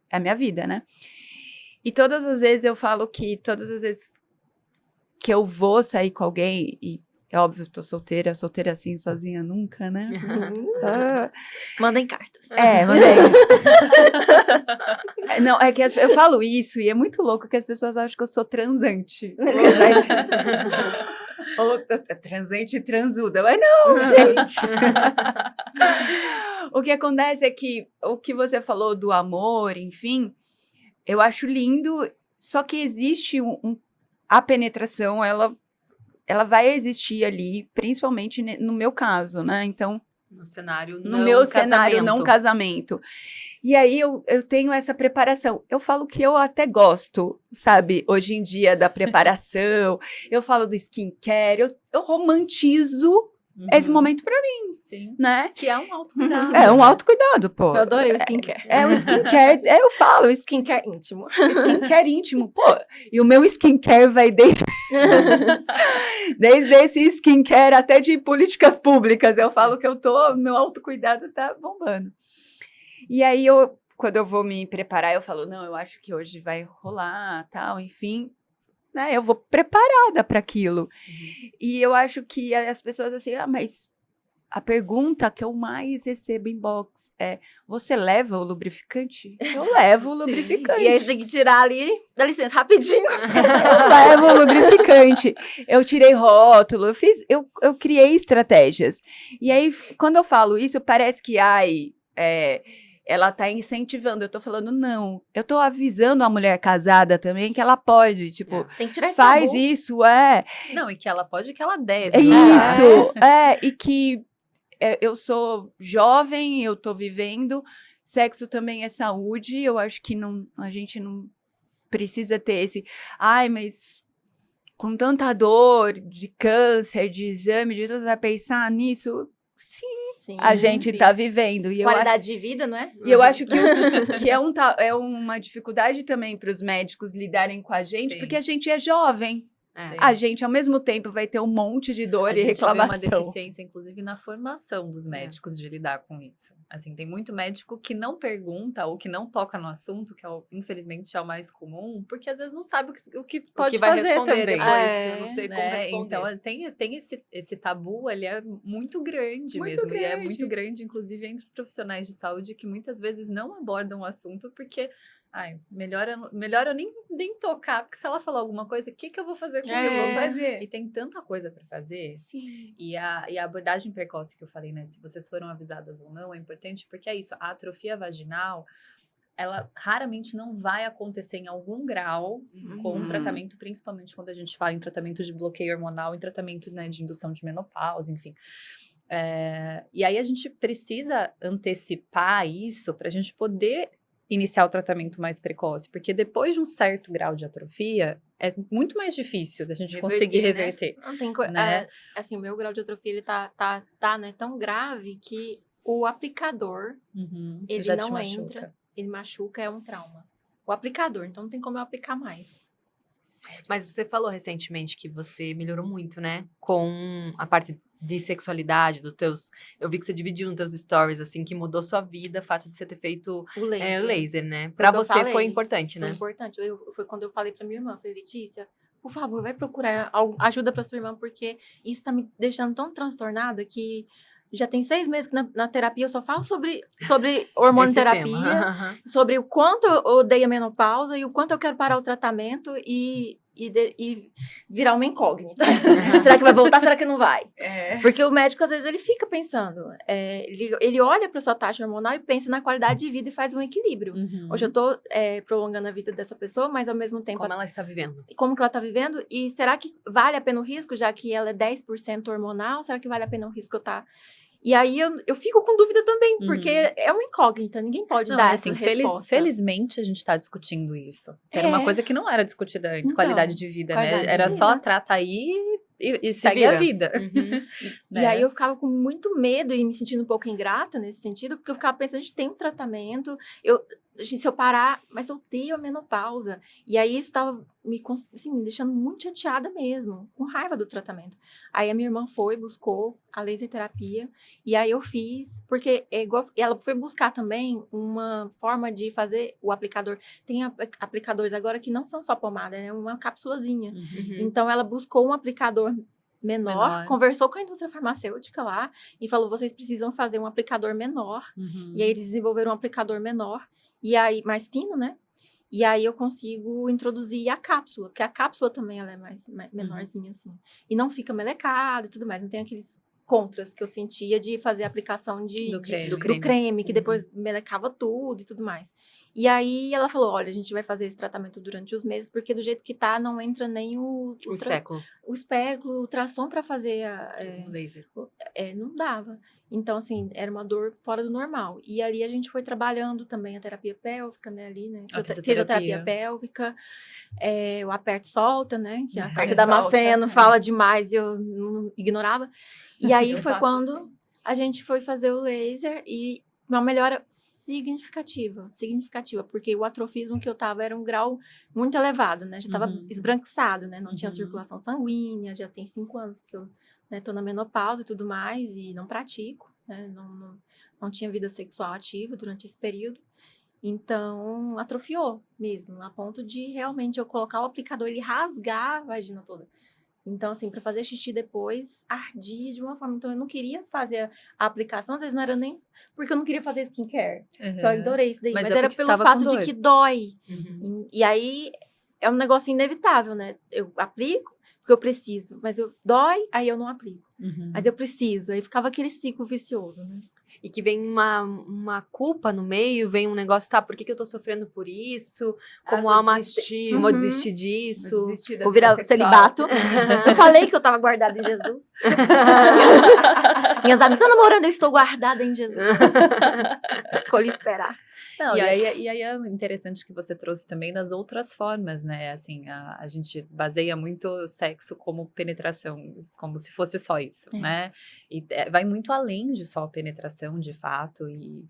Speaker 3: a minha vida, né? E todas as vezes eu falo que todas as vezes que eu vou sair com alguém, e é óbvio, eu tô solteira assim, sozinha nunca, né?
Speaker 4: Mandem cartas.
Speaker 3: Mandei. Não, é que eu falo isso e é muito louco que as pessoas acham que eu sou transante. Ou transante e transuda. Mas não, gente. O que acontece é que o que você falou do amor, enfim, eu acho lindo, só que existe a penetração, ela vai existir ali, principalmente no meu caso, né? Então,
Speaker 2: no cenário
Speaker 3: não casamento. E aí eu tenho essa preparação. Eu falo que eu até gosto, sabe? Hoje em dia da preparação, eu falo do skincare, eu romantizo esse momento pra mim,
Speaker 1: Sim.
Speaker 3: né?
Speaker 1: Que é um autocuidado.
Speaker 3: É um autocuidado, pô.
Speaker 4: Eu adorei o skincare.
Speaker 3: É o skincare, eu falo,
Speaker 4: Skincare íntimo.
Speaker 3: skincare íntimo, pô. E o meu skincare vai desde esse skincare até de políticas públicas. Eu falo que meu autocuidado tá bombando. E aí, quando eu vou me preparar, eu falo, não, eu acho que hoje vai rolar, tal, enfim, né? Eu vou preparada para aquilo. E eu acho que as pessoas assim, mas a pergunta que eu mais recebo em box é, você leva o lubrificante? Eu levo o
Speaker 1: Sim.
Speaker 3: lubrificante.
Speaker 4: E aí você tem que tirar ali, dá licença, rapidinho.
Speaker 3: Eu levo o lubrificante. Eu tirei rótulo, eu criei estratégias. E aí, quando eu falo isso, parece que, ela tá incentivando. Eu tô falando, não. Eu tô avisando a mulher casada também que ela pode, tipo,
Speaker 4: Tem que tirar esse
Speaker 3: faz
Speaker 4: tabu.
Speaker 3: isso,
Speaker 1: Não, e que ela pode e que ela deve.
Speaker 3: É
Speaker 1: né?
Speaker 3: isso, e que eu sou jovem, eu tô vivendo, sexo também é saúde, eu acho que a gente não precisa ter mas com tanta dor, de câncer, de exame, de tudo, vai pensar nisso? Sim,
Speaker 4: Sim,
Speaker 3: a gente
Speaker 2: sim.
Speaker 3: tá vivendo. E
Speaker 4: qualidade de vida, não é?
Speaker 3: eu acho que é uma dificuldade também para os médicos lidarem com a gente,
Speaker 1: Sim.
Speaker 3: porque a gente é jovem.
Speaker 2: É.
Speaker 3: A gente, ao mesmo tempo, vai ter um monte de dor
Speaker 1: A
Speaker 3: e
Speaker 1: gente vê uma
Speaker 3: reclamação.
Speaker 1: deficiência, inclusive, na formação dos médicos de lidar com isso. Assim, tem muito médico que não pergunta ou que não toca no assunto, que infelizmente é o mais comum, porque às vezes não sabe o que pode
Speaker 2: que vai
Speaker 1: fazer
Speaker 2: responder
Speaker 1: também.
Speaker 2: depois, eu não sei como
Speaker 1: Né?
Speaker 2: responder.
Speaker 1: Então, tem esse tabu, ele é muito grande
Speaker 3: Muito
Speaker 1: mesmo. E é
Speaker 3: grande.
Speaker 1: muito grande, inclusive, entre os profissionais de saúde que muitas vezes não abordam o assunto porque... melhor eu nem tocar, porque se ela falar alguma coisa, o que eu vou fazer com
Speaker 4: É.
Speaker 1: aquilo?
Speaker 3: Vou fazer.
Speaker 1: E tem tanta coisa para fazer.
Speaker 3: Sim.
Speaker 1: E a abordagem precoce que eu falei, né? Se vocês foram avisadas ou não, é importante, porque é isso. A atrofia vaginal, ela raramente não vai acontecer em algum grau com um tratamento, principalmente quando a gente fala em tratamento de bloqueio hormonal, em tratamento, né, de indução de menopausa, enfim. E aí a gente precisa antecipar isso para a gente poder iniciar o tratamento mais precoce, porque depois de um certo grau de atrofia, é muito mais difícil da gente conseguir reverter.
Speaker 4: Não tem
Speaker 1: Né?
Speaker 4: assim, o meu grau de atrofia, ele tá, né, tão grave que o aplicador, ele
Speaker 1: Já te
Speaker 4: não
Speaker 1: machuca.
Speaker 4: entra, ele machuca, é um trauma. O aplicador, então não tem como eu aplicar mais.
Speaker 2: Mas você falou recentemente que você melhorou muito, né? Com a parte de sexualidade, eu vi que você dividiu nos teus stories, assim, que mudou sua vida, o fato de você ter feito
Speaker 4: O laser.
Speaker 2: laser, né?
Speaker 4: Foi
Speaker 2: Pra
Speaker 4: o que eu
Speaker 2: você
Speaker 4: falei.
Speaker 2: foi importante,
Speaker 4: Foi
Speaker 2: né?
Speaker 4: importante. Foi quando eu falei pra minha irmã, falei, Letícia, por favor, vai procurar ajuda pra sua irmã, porque isso tá me deixando tão transtornada que já tem 6 meses que na terapia eu só falo sobre hormonoterapia,
Speaker 2: Tema.
Speaker 4: sobre o quanto eu odeio a menopausa e o quanto eu quero parar o tratamento e virar uma incógnita. Será que vai voltar? Será que não vai? Porque o médico, às vezes, ele fica pensando. Ele olha para sua taxa hormonal e pensa na qualidade de vida e faz um equilíbrio. Hoje eu tô prolongando a vida dessa pessoa, mas ao mesmo tempo...
Speaker 2: Como ela está vivendo.
Speaker 4: Como que ela tá vivendo? E será que vale a pena o risco, já que ela é 10% hormonal? Será que vale a pena o risco eu tá... E aí eu fico com dúvida também, porque é uma incógnita, ninguém pode dar
Speaker 1: assim,
Speaker 4: essa resposta.
Speaker 1: felizmente a gente tá discutindo isso. Era uma coisa que não era discutida antes,
Speaker 4: Então,
Speaker 1: qualidade de vida,
Speaker 4: qualidade
Speaker 1: né?
Speaker 4: de
Speaker 1: Era
Speaker 4: vida.
Speaker 1: só trata aí e segue
Speaker 2: vira.
Speaker 1: a vida.
Speaker 4: E aí eu ficava com muito medo e me sentindo um pouco ingrata nesse sentido, porque eu ficava pensando, a gente tem um tratamento, se eu parar, mas eu odeio a menopausa. E aí isso estava me deixando muito chateada mesmo, com raiva do tratamento. Aí a minha irmã buscou a laser terapia, e aí eu fiz, porque ela foi buscar também uma forma de fazer o aplicador. Tem aplicadores agora que não são só pomada, é uma cápsulazinha. Então ela buscou um aplicador menor, conversou com a indústria farmacêutica lá e falou, vocês precisam fazer um aplicador menor. E aí eles desenvolveram um aplicador menor, e aí mais fino, né? E aí eu consigo introduzir a cápsula, porque a cápsula também ela é mais menorzinha, assim. E não fica melecado e tudo mais, não tem aqueles contras que eu sentia de fazer a aplicação do creme, que depois melecava tudo e tudo mais. E aí ela falou, olha, a gente vai fazer esse tratamento durante os meses, porque do jeito que tá, não entra nem
Speaker 2: O espéculo,
Speaker 4: o espéculo, o ultrassom para fazer
Speaker 2: o laser.
Speaker 4: não dava. Então, assim, era uma dor fora do normal. E ali a gente foi trabalhando também a terapia pélvica, né, ali, né?
Speaker 1: A
Speaker 4: Fisioterapia
Speaker 1: fisioterapia.
Speaker 4: pélvica, o aperta e solta, né? Que a
Speaker 1: Uhum.
Speaker 4: Kátia
Speaker 1: Solta,
Speaker 4: Damasceno fala demais e eu não ignorava. E aí
Speaker 3: Eu
Speaker 4: foi
Speaker 3: faço
Speaker 4: quando
Speaker 3: assim.
Speaker 4: a gente foi fazer o laser e uma melhora significativa, porque o atrofismo que eu tava era um grau muito elevado, né? Já tava esbranquiçado, né? Não tinha
Speaker 1: Uhum.
Speaker 4: circulação sanguínea, já tem 5 anos que eu, né, tô na menopausa e tudo mais, e não pratico, né? Não tinha vida sexual ativa durante esse período. Então, atrofiou mesmo, a ponto de realmente eu colocar o aplicador e rasgar a vagina toda. Então, assim, para fazer xixi depois, ardia de uma forma. Então, eu não queria fazer a aplicação, às vezes não era nem porque eu não queria fazer skincare.
Speaker 1: Uhum.
Speaker 4: Eu adorei isso daí,
Speaker 1: Mas
Speaker 4: mas
Speaker 1: é
Speaker 4: era
Speaker 1: porque
Speaker 4: pelo
Speaker 1: estava
Speaker 4: fato
Speaker 1: com
Speaker 4: de
Speaker 1: dor.
Speaker 4: que dói.
Speaker 2: Uhum.
Speaker 4: E aí, é um negócio inevitável, né? Eu aplico porque eu preciso, mas dói, aí eu não aplico.
Speaker 1: Uhum.
Speaker 4: Mas eu preciso, aí ficava aquele ciclo vicioso, né?
Speaker 2: E que vem uma culpa no meio, vem um negócio, tá, por que eu tô sofrendo por isso? Como há uma...
Speaker 3: desistir.
Speaker 2: Vou
Speaker 4: Uhum.
Speaker 2: desistir disso.
Speaker 3: Vou desistir da
Speaker 4: Vou
Speaker 3: vida
Speaker 4: virar
Speaker 3: sexual.
Speaker 4: celibato. Eu falei que eu tava guardada em Jesus. Minhas amigas estão namorando, eu estou guardada em Jesus. Escolhi esperar.
Speaker 1: Não,
Speaker 2: E
Speaker 1: e
Speaker 2: aí-
Speaker 1: aí é interessante que você trouxe também das outras formas, né? Assim, a gente baseia muito o sexo como penetração, como se fosse só isso, né? E vai muito além de só penetração, de fato, e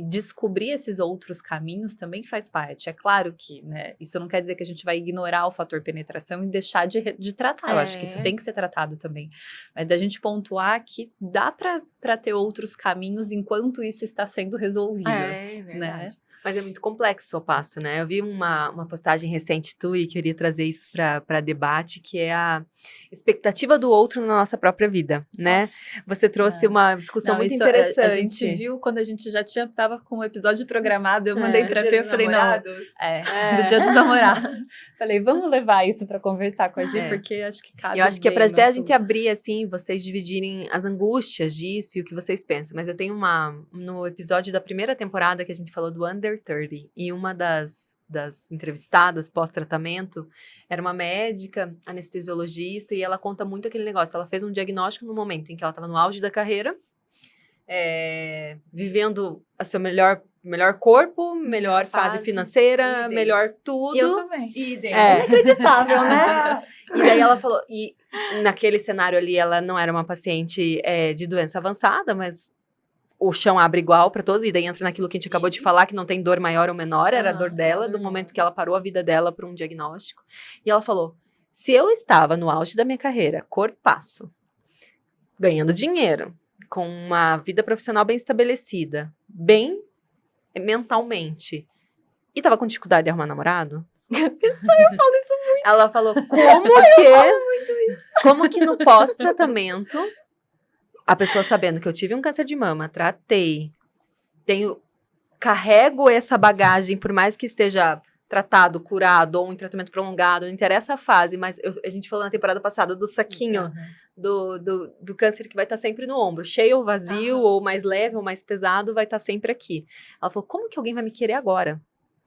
Speaker 1: descobrir esses outros caminhos também faz parte. É claro que, né, isso não quer dizer que a gente vai ignorar o fator penetração e deixar de tratar. Eu acho que isso tem que ser tratado também. Mas a gente pontuar que dá para ter outros caminhos enquanto isso está sendo resolvido.
Speaker 3: É verdade.
Speaker 1: Né?
Speaker 2: Mas é muito complexo o passo, né? Eu vi uma postagem recente tua e queria trazer isso para debate, que é a expectativa do outro na nossa própria vida, né? Você trouxe uma discussão
Speaker 1: Não,
Speaker 2: muito
Speaker 1: isso
Speaker 2: interessante.
Speaker 1: A gente viu quando a gente já tava com o episódio programado, eu mandei pra Pê, eu falei, não, do Dia dos Namorados. Falei, vamos levar isso pra conversar com a Gi, porque acho que cabe
Speaker 2: Eu acho que é
Speaker 1: bem
Speaker 2: pra
Speaker 1: no
Speaker 2: até a gente
Speaker 1: assunto.
Speaker 2: abrir, assim, vocês dividirem as angústias disso e o que vocês pensam. Mas eu tenho no episódio da primeira temporada que a gente falou do Under 30, e uma das entrevistadas pós-tratamento era uma médica, anestesiologista, e ela conta muito aquele negócio. Ela fez um diagnóstico no momento em que ela estava no auge da carreira, vivendo a seu melhor corpo, melhor fase financeira,
Speaker 3: Idem.
Speaker 2: melhor tudo.
Speaker 4: Eu também.
Speaker 2: Inacreditável, né? E daí ela falou, e naquele cenário ali, ela não era uma paciente de doença avançada, mas o chão abre igual para todos, e daí entra naquilo que a gente acabou de falar, que não tem dor maior ou menor, era a dor dela, do momento que ela parou a vida dela para um diagnóstico. E ela falou, se eu estava no auge da minha carreira, corpaço, ganhando dinheiro, com uma vida profissional bem estabelecida, bem mentalmente, e tava com dificuldade de arrumar namorado?
Speaker 4: Eu falo isso muito.
Speaker 2: Ela falou, como que no pós-tratamento, a pessoa sabendo que eu tive um câncer de mama, tratei, carrego essa bagagem, por mais que esteja tratado, curado, ou em tratamento prolongado, não interessa a fase, mas a gente falou na temporada passada do saquinho, do câncer que vai estar sempre no ombro, cheio ou vazio, ou mais leve ou mais pesado, vai estar sempre aqui. Ela falou, como que alguém vai me querer agora?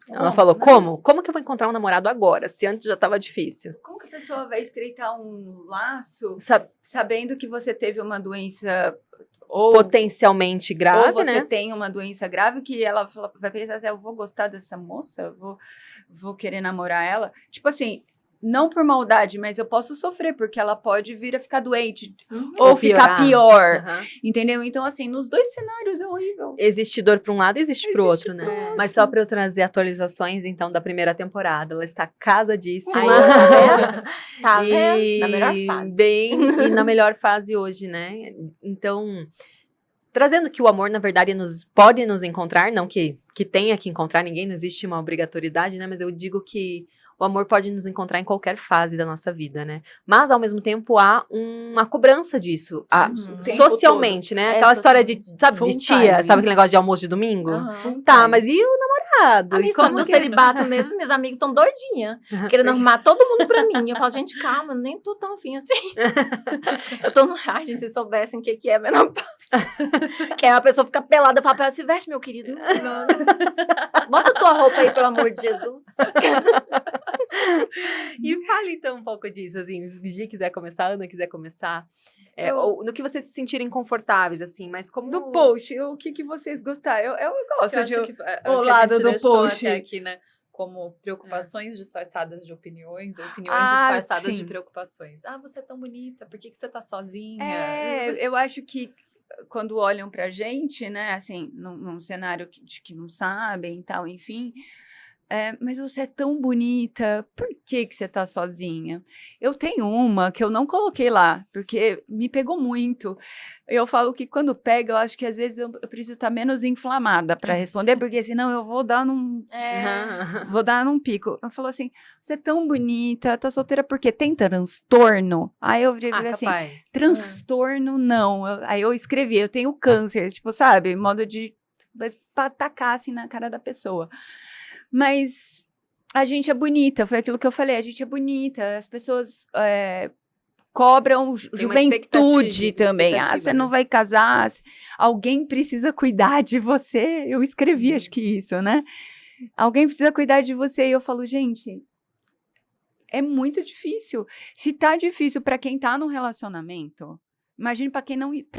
Speaker 2: Ela falou, como? Como que eu vou encontrar um namorado agora, se antes já estava difícil?
Speaker 3: Como que a pessoa vai estreitar um laço
Speaker 2: Sabe,
Speaker 3: sabendo que você teve uma doença ou
Speaker 2: potencialmente grave,
Speaker 3: ou você
Speaker 2: né?
Speaker 3: tem uma doença grave que ela vai pensar assim, eu vou gostar dessa moça, eu vou querer namorar ela. Tipo assim, não por maldade, mas eu posso sofrer, porque ela pode vir a ficar doente ou ficar pior,
Speaker 2: Aham.
Speaker 3: entendeu? Então, assim, nos dois cenários é horrível.
Speaker 2: Existe dor para um lado, existe para o outro, né?
Speaker 3: pro
Speaker 2: Mas só para eu trazer atualizações, então, da primeira temporada. Ela está casadíssima.
Speaker 4: Aí, tá vendo? Tá vendo? Na melhor fase.
Speaker 2: E na melhor fase hoje, né? Então, trazendo que o amor, na verdade, pode nos encontrar, não que tenha que encontrar ninguém, não existe uma obrigatoriedade, né? Mas eu digo que o amor pode nos encontrar em qualquer fase da nossa vida, né? Mas, ao mesmo tempo, há uma cobrança disso. Socialmente, né? Aquela história de, sabe,
Speaker 3: Full
Speaker 2: de tia,
Speaker 3: time.
Speaker 2: sabe aquele negócio de almoço de domingo?
Speaker 4: Aham.
Speaker 2: Tá, mas e o namorado.
Speaker 4: A minha
Speaker 2: E
Speaker 4: história
Speaker 2: como
Speaker 4: do
Speaker 2: que-
Speaker 4: celibato mesmo, minhas amigas estão doidinhas, querendo arrumar todo mundo pra mim. Eu falo, gente, calma, eu nem tô tão afim assim. Eu tô no... Ai, gente, se soubessem o que é menopausa. Que aí a pessoa fica pelada, fala pra ela, se veste, meu querido. Não. Bota tua roupa aí, pelo amor de Jesus.
Speaker 2: E fale então um pouco disso, assim, se Gi quiser começar, Ana quiser começar.
Speaker 3: Eu-
Speaker 2: Ou no que vocês se sentirem confortáveis, assim, mas como...
Speaker 3: Do post, o que vocês gostaram? Eu gosto
Speaker 1: Eu
Speaker 3: de...
Speaker 1: acho que é
Speaker 3: o
Speaker 1: o que a
Speaker 3: lado
Speaker 1: gente
Speaker 3: do
Speaker 1: deixou
Speaker 3: post.
Speaker 1: até aqui, né? Como preocupações disfarçadas de opiniões, ou opiniões
Speaker 3: Ah,
Speaker 1: disfarçadas de
Speaker 3: sim.
Speaker 1: preocupações. Ah, você é tão bonita, por que você tá sozinha?
Speaker 3: Eu acho que quando olham pra gente, né, assim, num cenário de que não sabem e tal, enfim, mas você é tão bonita, por que você tá sozinha? Eu tenho uma que eu não coloquei lá, porque me pegou muito. Eu falo que quando pega, eu acho que às vezes eu preciso estar menos inflamada para responder, porque senão eu vou dar num pico. Eu falo assim, você é tão bonita, tá solteira porque tem transtorno? Aí eu falei assim,
Speaker 2: capaz.
Speaker 3: transtorno não. Aí eu escrevi, eu tenho câncer, tipo, sabe? Modo de pra tacar assim na cara da pessoa. Mas a gente é bonita, foi aquilo que eu falei, a gente é bonita, as pessoas cobram
Speaker 2: Tem uma
Speaker 3: juventude
Speaker 2: expectativa,
Speaker 3: também.
Speaker 2: expectativa,
Speaker 3: Você
Speaker 2: né?
Speaker 3: não vai casar, alguém precisa cuidar de você. Eu escrevi, acho que isso, né? Alguém precisa cuidar de você. E eu falo, gente, é muito difícil. Se tá difícil para quem tá num relacionamento, imagine para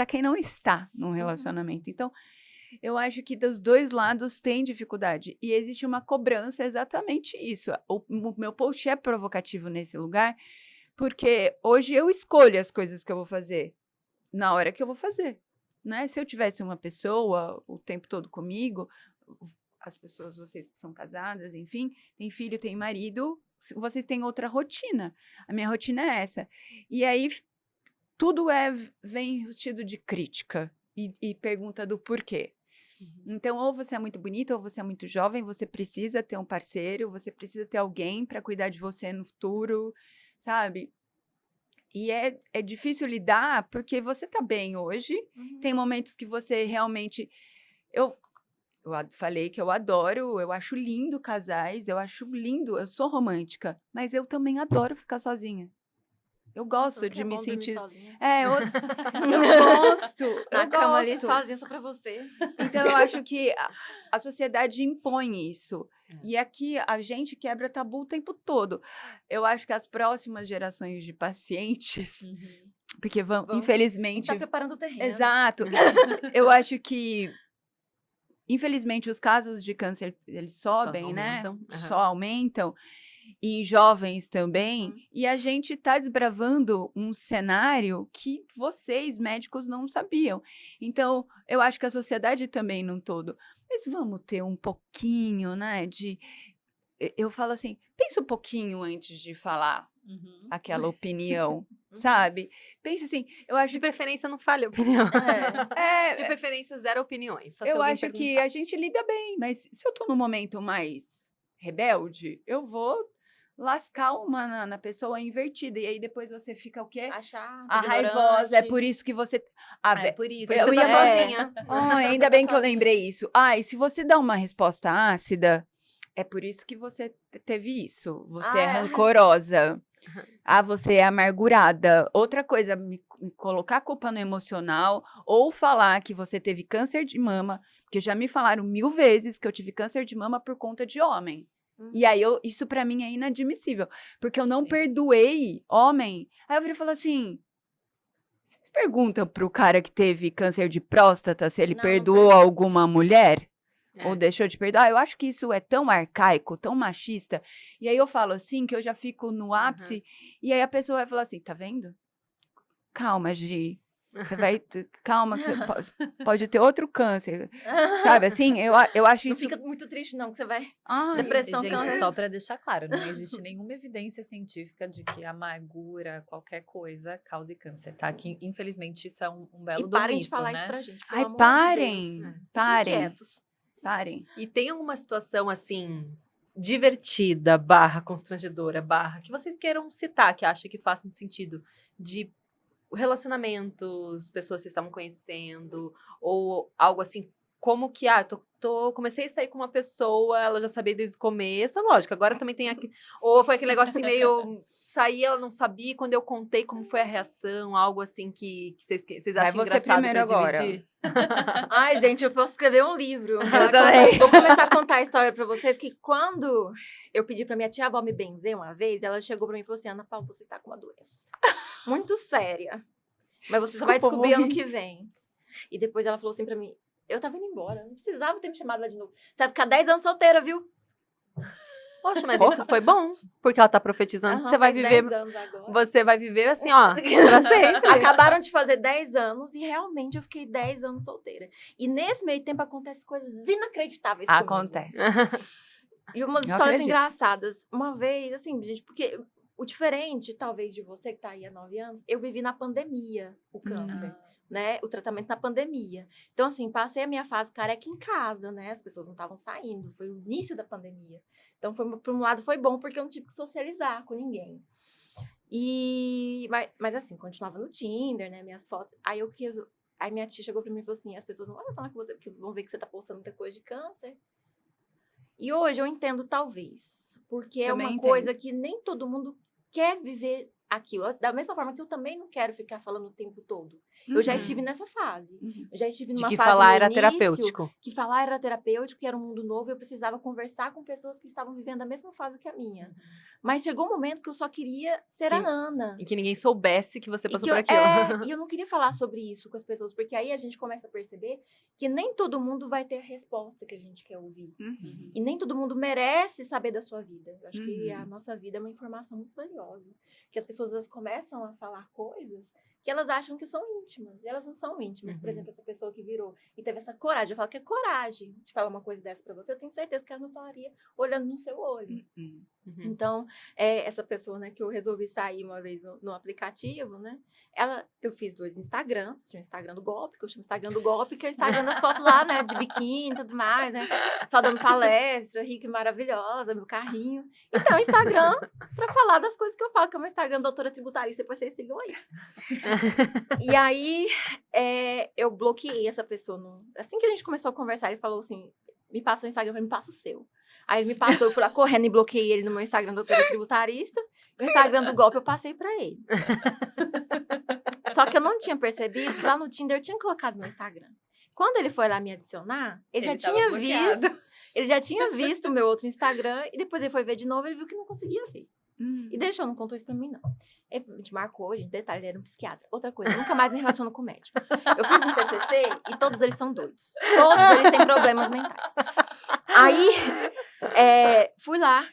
Speaker 3: quem não está num relacionamento. Então, eu acho que dos dois lados tem dificuldade. E existe uma cobrança, exatamente isso. O meu post é provocativo nesse lugar, porque hoje eu escolho as coisas que eu vou fazer na hora que eu vou fazer, né? Se eu tivesse uma pessoa o tempo todo comigo, as pessoas, vocês que são casadas, enfim, tem filho, tem marido, vocês têm outra rotina. A minha rotina é essa. E aí tudo vem vestido de crítica e pergunta do porquê. Então, ou você é muito bonita, ou você é muito jovem, você precisa ter um parceiro, você precisa ter alguém para cuidar de você no futuro, sabe? E é difícil lidar porque você tá bem hoje, tem momentos que você realmente... Eu falei que eu adoro, eu acho lindo casais, eu acho lindo, eu sou romântica, mas eu também adoro ficar sozinha. Eu gosto de me sentir... eu gosto,
Speaker 4: Na
Speaker 3: eu
Speaker 4: cama ali,
Speaker 3: gosto.
Speaker 4: sozinha, só pra você.
Speaker 3: Então, eu acho que a sociedade impõe isso. E aqui a gente quebra tabu o tempo todo. Eu acho que as próximas gerações de pacientes, porque
Speaker 4: A gente
Speaker 3: infelizmente...
Speaker 4: tá preparando o terreno.
Speaker 3: Exato. Eu acho que, infelizmente, os casos de câncer, eles sobem, né?
Speaker 2: aumentam.
Speaker 3: Só aumentam. E jovens também. E a gente está desbravando um cenário que vocês, médicos, não sabiam. Então, eu acho que a sociedade também num todo. Mas vamos ter um pouquinho, né, de... Eu falo assim, pensa um pouquinho antes de falar aquela opinião, sabe? Pensa assim, eu acho...
Speaker 2: De preferência, não fale a opinião. De
Speaker 3: É,
Speaker 2: preferência, zero opiniões. Só se
Speaker 3: eu
Speaker 2: alguém
Speaker 3: acho que
Speaker 2: perguntar.
Speaker 3: a gente lida bem, mas se eu tô num momento mais rebelde, eu vou lascar uma na pessoa invertida. E aí depois você fica o quê?
Speaker 4: Achar,
Speaker 3: A raivosa. É por isso que você...
Speaker 1: É por isso.
Speaker 2: Você
Speaker 3: Eu
Speaker 2: tá
Speaker 3: ia
Speaker 2: sozinha.
Speaker 3: ainda bem que eu lembrei isso. E se você dá uma resposta ácida, é por isso que você teve isso. Você é rancorosa. Você é amargurada. Outra coisa, me colocar a culpa no emocional ou falar que você teve câncer de mama, porque já me falaram 1000 vezes que eu tive câncer de mama por conta de homem. E aí, isso pra mim é inadmissível, porque eu não perdoei homem. Aí eu virei e falo assim, vocês perguntam pro cara que teve câncer de próstata se ele
Speaker 4: Não
Speaker 3: perdoou
Speaker 4: pergunto.
Speaker 3: alguma mulher?
Speaker 2: É.
Speaker 3: Ou deixou de perdoar? Eu acho que isso é tão arcaico, tão machista. E aí eu falo assim, que eu já fico no ápice, e aí a pessoa vai falar assim, tá vendo? Calma, Gi. Você vai... Calma, que pode ter outro câncer. Sabe assim? Eu acho
Speaker 4: Não
Speaker 3: isso...
Speaker 4: fica muito triste, não, que você vai...
Speaker 3: Ai,
Speaker 4: Depressão,
Speaker 1: Gente,
Speaker 4: câncer.
Speaker 1: só para deixar claro, não existe nenhuma evidência científica de que amargura, qualquer coisa, cause câncer, tá? Que, infelizmente, isso é um belo
Speaker 4: E
Speaker 1: do
Speaker 4: parem de
Speaker 1: mito,
Speaker 4: falar
Speaker 1: né?
Speaker 4: isso pra gente, pelo
Speaker 3: Ai,
Speaker 4: amor
Speaker 3: parem.
Speaker 4: de Deus. Fiquem
Speaker 3: Parem.
Speaker 4: quietos.
Speaker 3: Parem.
Speaker 2: E tem alguma situação, assim, divertida, constrangedora, que vocês queiram citar, que acham que façam sentido, de relacionamentos, pessoas que vocês estavam conhecendo, ou algo assim como que, comecei a sair com uma pessoa, ela já sabia desde o começo, lógico, agora também tem aqui, ou foi aquele negócio assim meio, saí, ela não sabia, quando eu contei como foi a reação, algo assim que vocês
Speaker 3: Vai
Speaker 2: acham
Speaker 3: você
Speaker 2: engraçado
Speaker 3: primeiro
Speaker 2: pra
Speaker 3: agora.
Speaker 2: dividir?
Speaker 4: Ai, gente, eu posso escrever um livro.
Speaker 2: Eu também.
Speaker 4: Vou começar a contar a história pra vocês, que quando eu pedi pra minha tia-avó me benzer uma vez, ela chegou pra mim e falou assim, Ana Paula, você está com uma doença muito séria, mas você só vai
Speaker 3: Desculpa,
Speaker 4: descobrir ano
Speaker 3: morri.
Speaker 4: que vem. E depois ela falou assim pra mim, eu tava indo embora, não precisava ter me chamado lá de novo. Você vai ficar 10 anos solteira, viu?
Speaker 2: Poxa, mas isso foi bom, porque ela tá profetizando que
Speaker 4: Aham,
Speaker 2: você vai
Speaker 4: faz
Speaker 2: viver,
Speaker 4: 10 anos agora.
Speaker 2: você vai viver assim, ó, pra sempre.
Speaker 4: Acabaram de fazer 10 anos e realmente eu fiquei 10 anos solteira. E nesse meio tempo acontecem coisas inacreditáveis comigo.
Speaker 3: Acontece.
Speaker 4: E umas
Speaker 3: Eu
Speaker 4: histórias
Speaker 3: acredito.
Speaker 4: engraçadas. Uma vez, assim, gente, porque o diferente, talvez, de você que tá aí há 9 anos, eu vivi na pandemia o câncer, né? O tratamento na pandemia. Então, assim, passei a minha fase careca em casa, né? As pessoas não estavam saindo, foi o início da pandemia. Então, por um lado, foi bom, porque eu não tive que socializar com ninguém. Mas assim, continuava no Tinder, né? Minhas fotos. Aí minha tia chegou pra mim e falou assim: as pessoas não olha só que vão ver que você tá postando muita coisa de câncer. E hoje eu entendo, talvez, porque é
Speaker 3: Também
Speaker 4: uma
Speaker 3: entendo.
Speaker 4: coisa que nem todo mundo quer viver aquilo. Da mesma forma que eu também não quero ficar falando o tempo todo. Eu já
Speaker 3: Uhum.
Speaker 4: estive nessa fase.
Speaker 3: Uhum.
Speaker 4: Eu já estive
Speaker 2: De
Speaker 4: numa
Speaker 2: que
Speaker 4: fase
Speaker 2: falar
Speaker 4: no
Speaker 2: era
Speaker 4: início,
Speaker 2: terapêutico.
Speaker 4: que falar era terapêutico, que era um mundo novo, e eu precisava conversar com pessoas que estavam vivendo a mesma fase que a minha. Mas chegou um momento que eu só queria ser a Ana.
Speaker 2: E que ninguém soubesse que você
Speaker 4: E
Speaker 2: passou
Speaker 4: que
Speaker 2: por
Speaker 4: eu-
Speaker 2: aquilo.
Speaker 4: e eu não queria falar sobre isso com as pessoas, porque aí a gente começa a perceber que nem todo mundo vai ter a resposta que a gente quer ouvir.
Speaker 3: Uhum.
Speaker 4: E nem todo mundo merece saber da sua vida. Eu acho que
Speaker 3: Uhum.
Speaker 4: a nossa vida é uma informação muito valiosa. Que as pessoas às vezes, começam a falar coisas que elas acham que são íntimas. E elas não são íntimas. Por
Speaker 2: Uhum.
Speaker 4: exemplo, essa pessoa que virou e teve essa coragem. Eu falo que é coragem de falar uma coisa dessa pra você. Eu tenho certeza que ela não falaria olhando no seu olho.
Speaker 3: Uhum.
Speaker 2: Uhum.
Speaker 4: Então, essa pessoa, né, que eu resolvi sair uma vez no aplicativo, né? Eu fiz 2 Instagrams. Tinha o Instagram do golpe, que eu chamo Instagram do golpe, que é o Instagram das fotos lá, né? De biquíni e tudo mais, né? Só dando palestra, rica e maravilhosa, meu carrinho. Então, Instagram pra falar das coisas que eu falo, que é o meu Instagram doutora tributarista, depois vocês sigam aí. E aí, eu bloqueei essa pessoa. Assim que a gente começou a conversar, ele falou assim, me passa o Instagram, eu falei, me passa o seu. Aí ele me passou, eu fui lá correndo e bloqueei ele no meu Instagram, doutora tributarista. O Instagram do golpe eu passei pra ele. Só que eu não tinha percebido que lá no Tinder eu tinha colocado meu Instagram. Quando ele foi lá me adicionar, ele já tinha visto o meu outro Instagram, e depois ele foi ver de novo e ele viu que não conseguia ver.
Speaker 3: Uhum.
Speaker 4: E deixou, não contou isso pra mim, não. Ele a gente marcou, gente, detalhe, ele era um psiquiatra. Outra coisa, nunca mais me relaciono com médico. Eu fiz um TCC e todos eles são doidos. Todos eles têm problemas mentais. Aí, fui lá,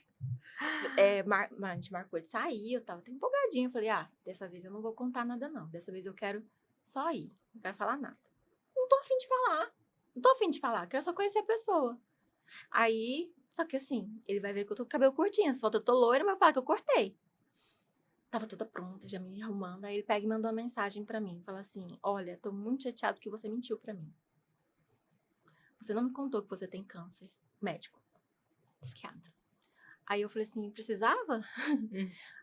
Speaker 4: a gente marcou de sair, eu tava até empolgadinha. Eu falei, dessa vez eu não vou contar nada, não. Dessa vez eu quero só ir, não quero falar nada. Não tô afim de falar, quero só conhecer a pessoa. Aí, só que assim, ele vai ver que eu tô com o cabelo curtinho, só que eu tô loira, mas eu falo que eu cortei. Tava toda pronta, já me arrumando. Aí ele pega e mandou uma mensagem pra mim. Fala assim, olha, tô muito chateado que você mentiu pra mim. Você não me contou que você tem câncer. Médico. Psiquiatra. Aí eu falei assim, precisava?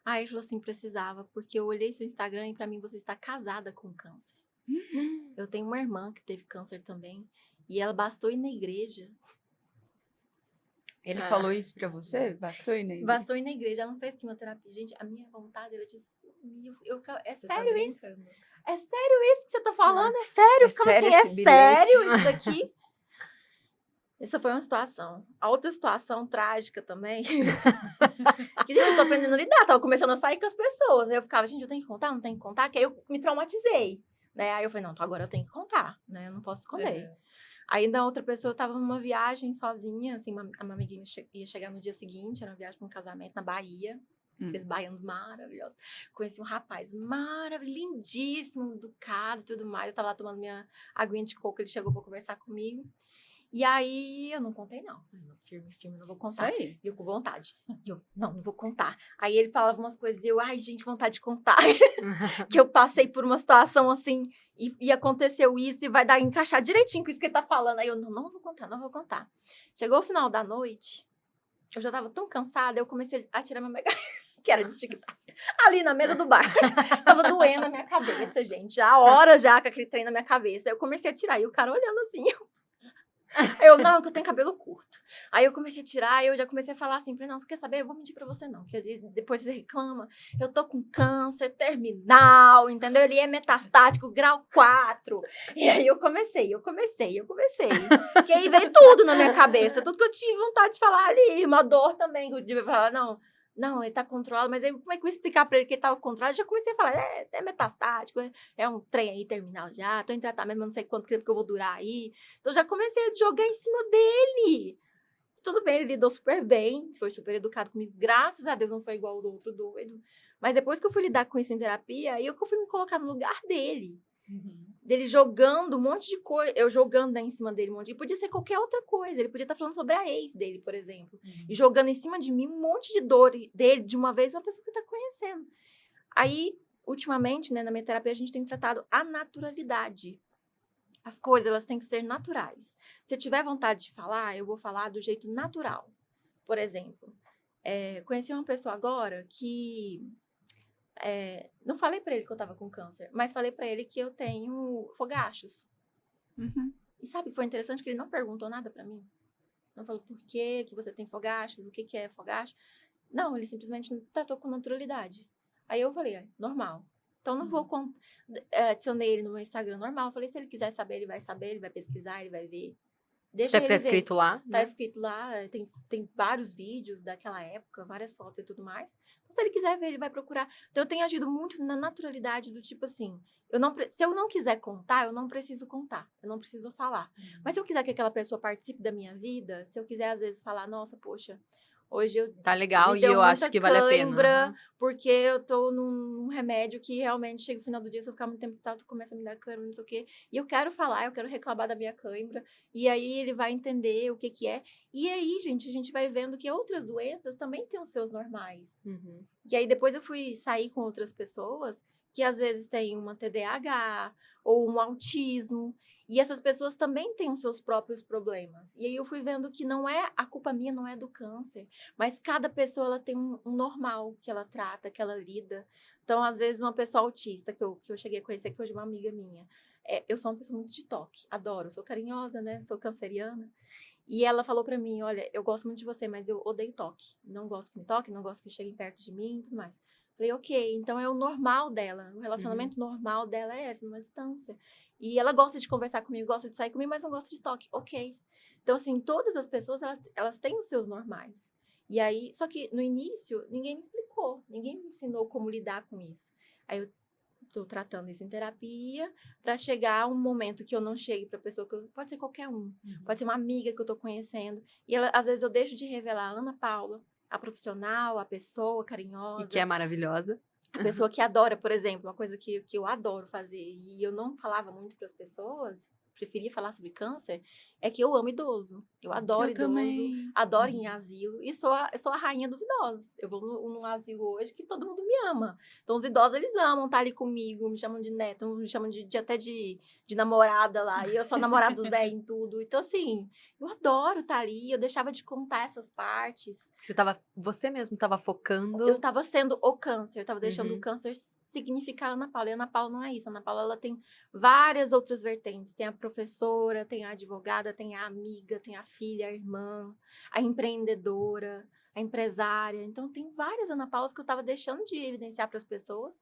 Speaker 4: Aí ele falou assim, precisava, porque eu olhei seu Instagram e pra mim você está casada com câncer. Eu tenho uma irmã que teve câncer também. E ela bastou ir na igreja.
Speaker 3: Ele falou isso pra você? Bastou ir nele?
Speaker 4: Bastou ir na igreja, ela não fez quimioterapia. Gente, a minha vontade era de sumir. É
Speaker 1: Você tá
Speaker 4: sério isso?
Speaker 1: brincando.
Speaker 4: É sério isso que você tá falando? É sério?
Speaker 3: É sério esse
Speaker 4: É
Speaker 3: bilhete?
Speaker 4: sério isso daqui? Essa foi uma situação. A outra situação trágica também. Que, gente, eu tô aprendendo a lidar. Tava começando a sair com as pessoas. Aí eu ficava, gente, eu tenho que contar? Não tenho que contar? Que aí eu me traumatizei. Né? Aí eu falei, não, então agora eu tenho que contar. Né? Eu não posso esconder. Aí, da outra pessoa, eu tava numa viagem sozinha, assim, uma amiguinha ia chegar no dia seguinte, era uma viagem para um casamento na Bahia, aqueles baianos maravilhosos. Conheci um rapaz maravilhoso, lindíssimo, educado e tudo mais. Eu tava lá tomando minha aguinha de coco, ele chegou para conversar comigo. E aí, eu não contei, não. Falei, firme, não vou contar.
Speaker 3: Isso aí.
Speaker 4: E eu com vontade. E eu, não vou contar. Aí ele falava umas coisas e eu, ai, gente, vontade de contar. Que eu passei por uma situação assim, e aconteceu isso, e vai encaixar direitinho com isso que ele tá falando. Aí eu, não vou contar. Chegou o final da noite, eu já tava tão cansada, eu comecei a tirar meu mega... que era de TikTok, ali na mesa do bar. Tava doendo a minha cabeça, gente. Já há horas já com aquele trem na minha cabeça. Eu comecei a tirar, e o cara olhando assim, Aí eu, não, que eu tenho cabelo curto. Aí eu comecei a tirar, eu já comecei a falar assim, falei, não, você quer saber? Eu vou mentir pra você não, que depois você reclama. Eu tô com câncer terminal, entendeu? Ele é metastático, grau 4. E aí eu comecei. Que aí veio tudo na minha cabeça, tudo que eu tive vontade de falar ali, uma dor também, que eu devia falar, não, ele tá controlado, mas aí como é que eu vou explicar pra ele que ele tava controlado? Já comecei a falar, é metastático, é um trem aí terminal já, tô em tratamento, mas não sei quanto tempo que eu vou durar aí. Então já comecei a jogar em cima dele. Tudo bem, ele lidou super bem, foi super educado comigo, graças a Deus não foi igual ao do outro doido. Mas depois que eu fui lidar com isso em terapia, aí eu fui me colocar no lugar dele. Dele jogando um monte de coisa, eu jogando em cima dele um monte de... Podia ser qualquer outra coisa, ele podia estar falando sobre a ex dele, por exemplo. E jogando em cima de mim um monte de dor dele de uma vez, uma pessoa que você está conhecendo. Aí, ultimamente, né, na minha terapia, a gente tem tratado a naturalidade. As coisas, elas têm que ser naturais. Se eu tiver vontade de falar, eu vou falar do jeito natural. Por exemplo, conheci uma pessoa agora que... não falei pra ele que eu tava com câncer, mas falei pra ele que eu tenho fogachos. E sabe que foi interessante que ele não perguntou nada pra mim? Não falou por que você tem fogachos, o que é fogacho. Não, ele simplesmente tratou com naturalidade. Aí eu falei, normal. Então não vou adicionei ele no meu Instagram normal. Falei, se ele quiser saber, ele vai pesquisar, ele vai ver. Deixa
Speaker 2: Deve
Speaker 4: ele
Speaker 2: estar
Speaker 4: ver.
Speaker 2: escrito lá,
Speaker 4: Tá
Speaker 2: né?
Speaker 4: escrito lá, tem vários vídeos daquela época, várias fotos e tudo mais. Então, se ele quiser ver, ele vai procurar. Então, eu tenho agido muito na naturalidade do tipo assim, se eu não quiser contar, eu não preciso contar, eu não preciso falar. Mas se eu quiser que aquela pessoa participe da minha vida, se eu quiser, às vezes, falar, nossa, poxa, hoje eu
Speaker 2: Tá legal
Speaker 4: me
Speaker 2: e
Speaker 4: deu
Speaker 2: eu acho
Speaker 4: muita
Speaker 2: que vale a pena.
Speaker 4: cãibra, porque eu tô num remédio que realmente chega no final do dia, se eu ficar muito tempo de salto, começa a me dar cãibra, não sei o quê. E eu quero falar, eu quero reclamar da minha cãibra. E aí ele vai entender o que que é. E aí, gente, a gente vai vendo que outras doenças também têm os seus normais. E aí depois eu fui sair com outras pessoas que às vezes têm uma TDAH ou um autismo. E essas pessoas também têm os seus próprios problemas. E aí eu fui vendo que a culpa minha não é do câncer, mas cada pessoa ela tem um normal que ela trata, que ela lida. Então, às vezes, uma pessoa autista, que eu cheguei a conhecer, que hoje é uma amiga minha, eu sou uma pessoa muito de toque, adoro, sou carinhosa, né? Sou canceriana. E ela falou pra mim, olha, eu gosto muito de você, mas eu odeio toque. Não gosto que me toque, não gosto que cheguem perto de mim e tudo mais. Falei, ok, então é o normal dela, o relacionamento normal dela é essa, numa distância. E ela gosta de conversar comigo, gosta de sair comigo, mas não gosta de toque, ok. Então, assim, todas as pessoas, elas têm os seus normais. E aí, só que no início, ninguém me explicou, ninguém me ensinou como lidar com isso. Aí eu tô tratando isso em terapia, para chegar um momento que eu não chegue para pessoa pode ser qualquer um, pode ser uma amiga que eu tô conhecendo, e ela, às vezes eu deixo de revelar a Ana Paula, a profissional, a pessoa carinhosa.
Speaker 2: E que é maravilhosa.
Speaker 4: A pessoa que adora, por exemplo, uma coisa que eu adoro fazer, e eu não falava muito para as pessoas, preferia falar sobre câncer, é que eu amo idoso. Eu adoro idoso,
Speaker 3: também.
Speaker 4: adoro ir em asilo, e sou a rainha dos idosos. Eu vou num asilo hoje que todo mundo me ama. Então, os idosos, eles amam estar ali comigo, me chamam de neta, me chamam até de namorada lá, e eu sou namorada dos 10 em tudo. Então, assim, eu adoro estar ali, eu deixava de contar essas partes.
Speaker 2: Você mesmo estava focando.
Speaker 4: Eu estava sendo o câncer, eu estava deixando o câncer significar a Ana Paula. E a Ana Paula não é isso. A Ana Paula, ela tem várias outras vertentes. Tem a professora, tem a advogada, tem a amiga, tem a filha, a irmã, a empreendedora, a empresária. Então, tem várias Ana Paulas que eu estava deixando de evidenciar para as pessoas,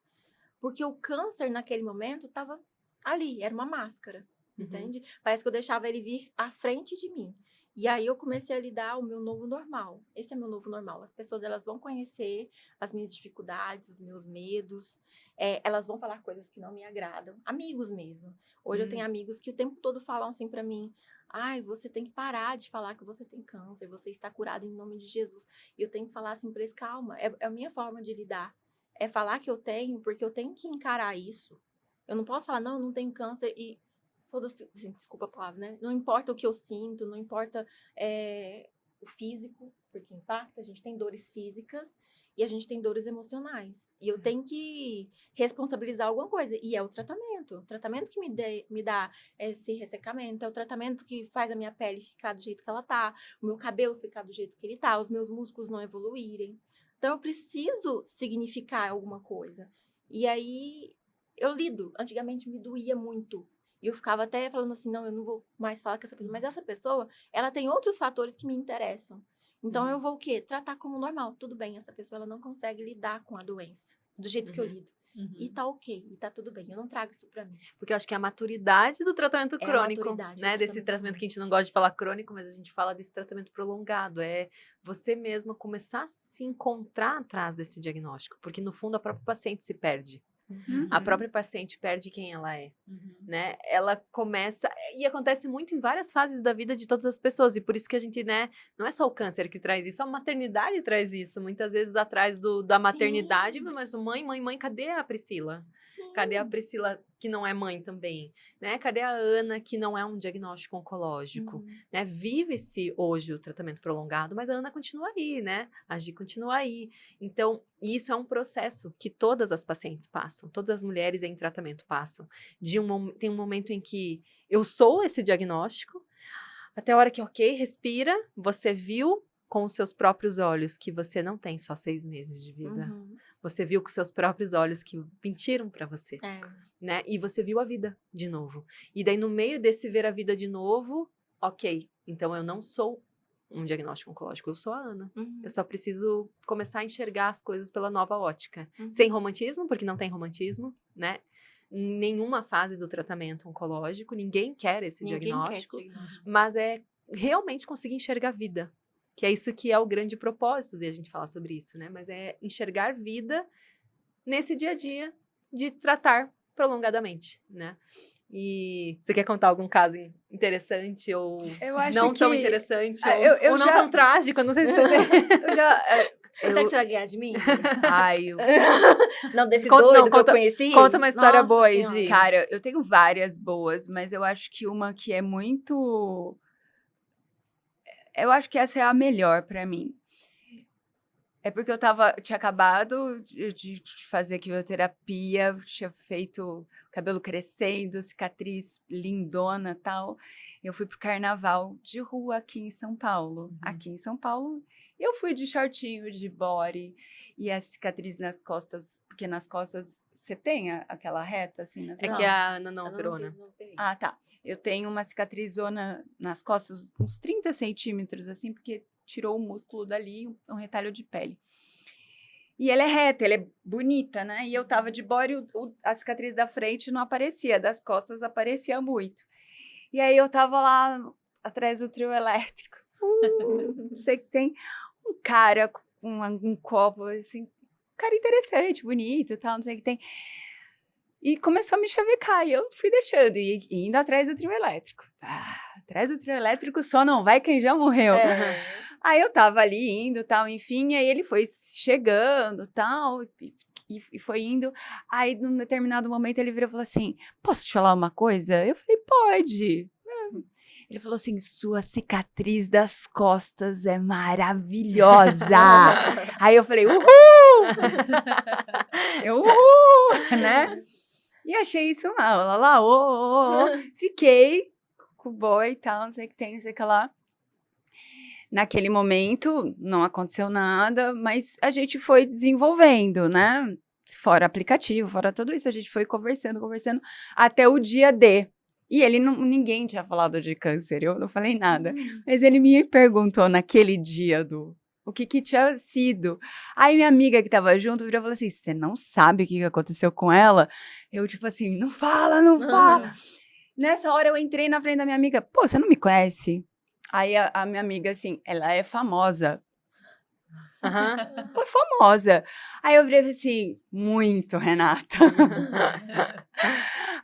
Speaker 4: porque o câncer, naquele momento, estava ali, era uma máscara, entende? Parece que eu deixava ele vir à frente de mim. E aí eu comecei a lidar o meu novo normal. Esse é meu novo normal. As pessoas, elas vão conhecer as minhas dificuldades, os meus medos. Elas vão falar coisas que não me agradam. Amigos mesmo. Hoje eu tenho amigos que o tempo todo falam assim pra mim: ai, você tem que parar de falar que você tem câncer. Você está curado em nome de Jesus. E eu tenho que falar assim pra eles: calma. É a minha forma de lidar. É falar que eu tenho, porque eu tenho que encarar isso. Eu não posso falar, não, eu não tenho câncer e... Foda-se, desculpa a palavra, né? Não importa o que eu sinto, não importa o físico, porque impacta, a gente tem dores físicas e a gente tem dores emocionais. E eu tenho que responsabilizar alguma coisa. E é o tratamento. O tratamento que me dá esse ressecamento, é o tratamento que faz a minha pele ficar do jeito que ela tá, o meu cabelo ficar do jeito que ele tá, os meus músculos não evoluírem. Então, eu preciso significar alguma coisa. E aí, eu lido. Antigamente, me doía muito. E eu ficava até falando assim, não, eu não vou mais falar com essa pessoa. Mas essa pessoa, ela tem outros fatores que me interessam. Então, eu vou o quê? Tratar como normal. Tudo bem, essa pessoa ela não consegue lidar com a doença do jeito que eu lido. E tá ok, e tá tudo bem. Eu não trago isso pra mim.
Speaker 2: Porque eu acho que é a maturidade do tratamento
Speaker 4: É a
Speaker 2: crônico,
Speaker 4: maturidade
Speaker 2: né?
Speaker 4: do
Speaker 2: Desse
Speaker 4: tratamento
Speaker 2: tratamento que a gente não gosta de falar crônico, mas a gente fala desse tratamento prolongado. É você mesma começar a se encontrar atrás desse diagnóstico. Porque, no fundo, a própria paciente se perde. A própria paciente perde quem ela é, né? Ela começa... E acontece muito em várias fases da vida de todas as pessoas. E por isso que a gente, né? Não é só o câncer que traz isso, a maternidade traz isso. Muitas vezes atrás da maternidade, mas mãe, cadê a Priscila?
Speaker 4: Sim.
Speaker 2: Cadê a Priscila que não é mãe também? Né? Cadê a Ana que não é um diagnóstico oncológico? Né? Vive-se hoje o tratamento prolongado, mas a Ana continua aí, né? A Gi continua aí. Então, isso é um processo que todas as pacientes passam, todas as mulheres em tratamento passam. Tem um momento em que eu sou esse diagnóstico, até a hora que, ok, respira, você viu com os seus próprios olhos que você não tem só 6 meses de vida. Você viu com os seus próprios olhos que mentiram pra você, né? E você viu a vida de novo. E daí, no meio desse ver a vida de novo, ok, então eu não sou um diagnóstico oncológico, eu sou a Ana. Eu só preciso começar a enxergar as coisas pela nova ótica. Sem romantismo, porque não tem romantismo, né? Nenhuma fase do tratamento oncológico, ninguém quer esse diagnóstico, mas é realmente conseguir enxergar a vida. Que é isso que é o grande propósito de a gente falar sobre isso, né? Mas é enxergar vida nesse dia a dia de tratar prolongadamente, né? E você quer contar algum caso interessante ou não tão interessante? Ou não tão trágico? Eu não sei se você tem.
Speaker 4: Será que você vai ganhar de mim? Não, desse
Speaker 2: Conta-
Speaker 4: doido
Speaker 2: não,
Speaker 4: que
Speaker 2: conta-
Speaker 4: eu conheci?
Speaker 2: Conta uma história
Speaker 4: Nossa
Speaker 2: boa aí,
Speaker 4: Senhora.
Speaker 2: Gi.
Speaker 3: Cara, eu tenho várias boas, mas eu acho que uma que é muito... Eu acho que essa é a melhor pra mim. É porque eu tinha acabado de fazer quimioterapia, tinha feito o cabelo crescendo, cicatriz lindona e tal. Eu fui pro carnaval de rua aqui em São Paulo. Aqui em São Paulo, eu fui de shortinho, de body, e a cicatriz nas costas, porque nas costas você tem aquela reta, assim, nas
Speaker 2: É
Speaker 3: costas?
Speaker 2: que a Ana não operou, né?
Speaker 3: Ah, tá. Eu tenho uma cicatrizona nas costas, uns 30 centímetros, assim, porque tirou o músculo dali, um retalho de pele. E ela é reta, ela é bonita, né? E eu tava de body, a cicatriz da frente não aparecia, das costas aparecia muito. E aí eu tava lá atrás do trio elétrico. Sei que tem um cara com um copo, assim, um cara interessante, bonito e tal, não sei o que tem. E começou a me chavecar, e eu fui deixando, e indo atrás do trio elétrico. Atrás do trio elétrico só não vai quem já morreu. Aí eu tava ali indo, tal, enfim, aí ele foi chegando, tal, e foi indo. Aí, num determinado momento, ele virou e falou assim, posso te falar uma coisa? Eu falei, pode. Ele falou assim, sua cicatriz das costas é maravilhosa. Aí eu falei, uhul! Uhul! Né? E achei isso mal, fiquei com o boy e tal, não sei o que tem, não sei o que lá. Naquele momento, não aconteceu nada, mas a gente foi desenvolvendo, né? Fora aplicativo, fora tudo isso, a gente foi conversando, até o dia D. E ninguém tinha falado de câncer, eu não falei nada. Mas ele me perguntou naquele dia o que tinha sido. Aí minha amiga que tava junto virou e falou assim, você não sabe o que aconteceu com ela? Eu tipo assim, não fala. Nessa hora eu entrei na frente da minha amiga, pô, você não me conhece? Aí a minha amiga assim, ela é famosa. Ela é famosa. Aí eu virei assim, muito, Renata.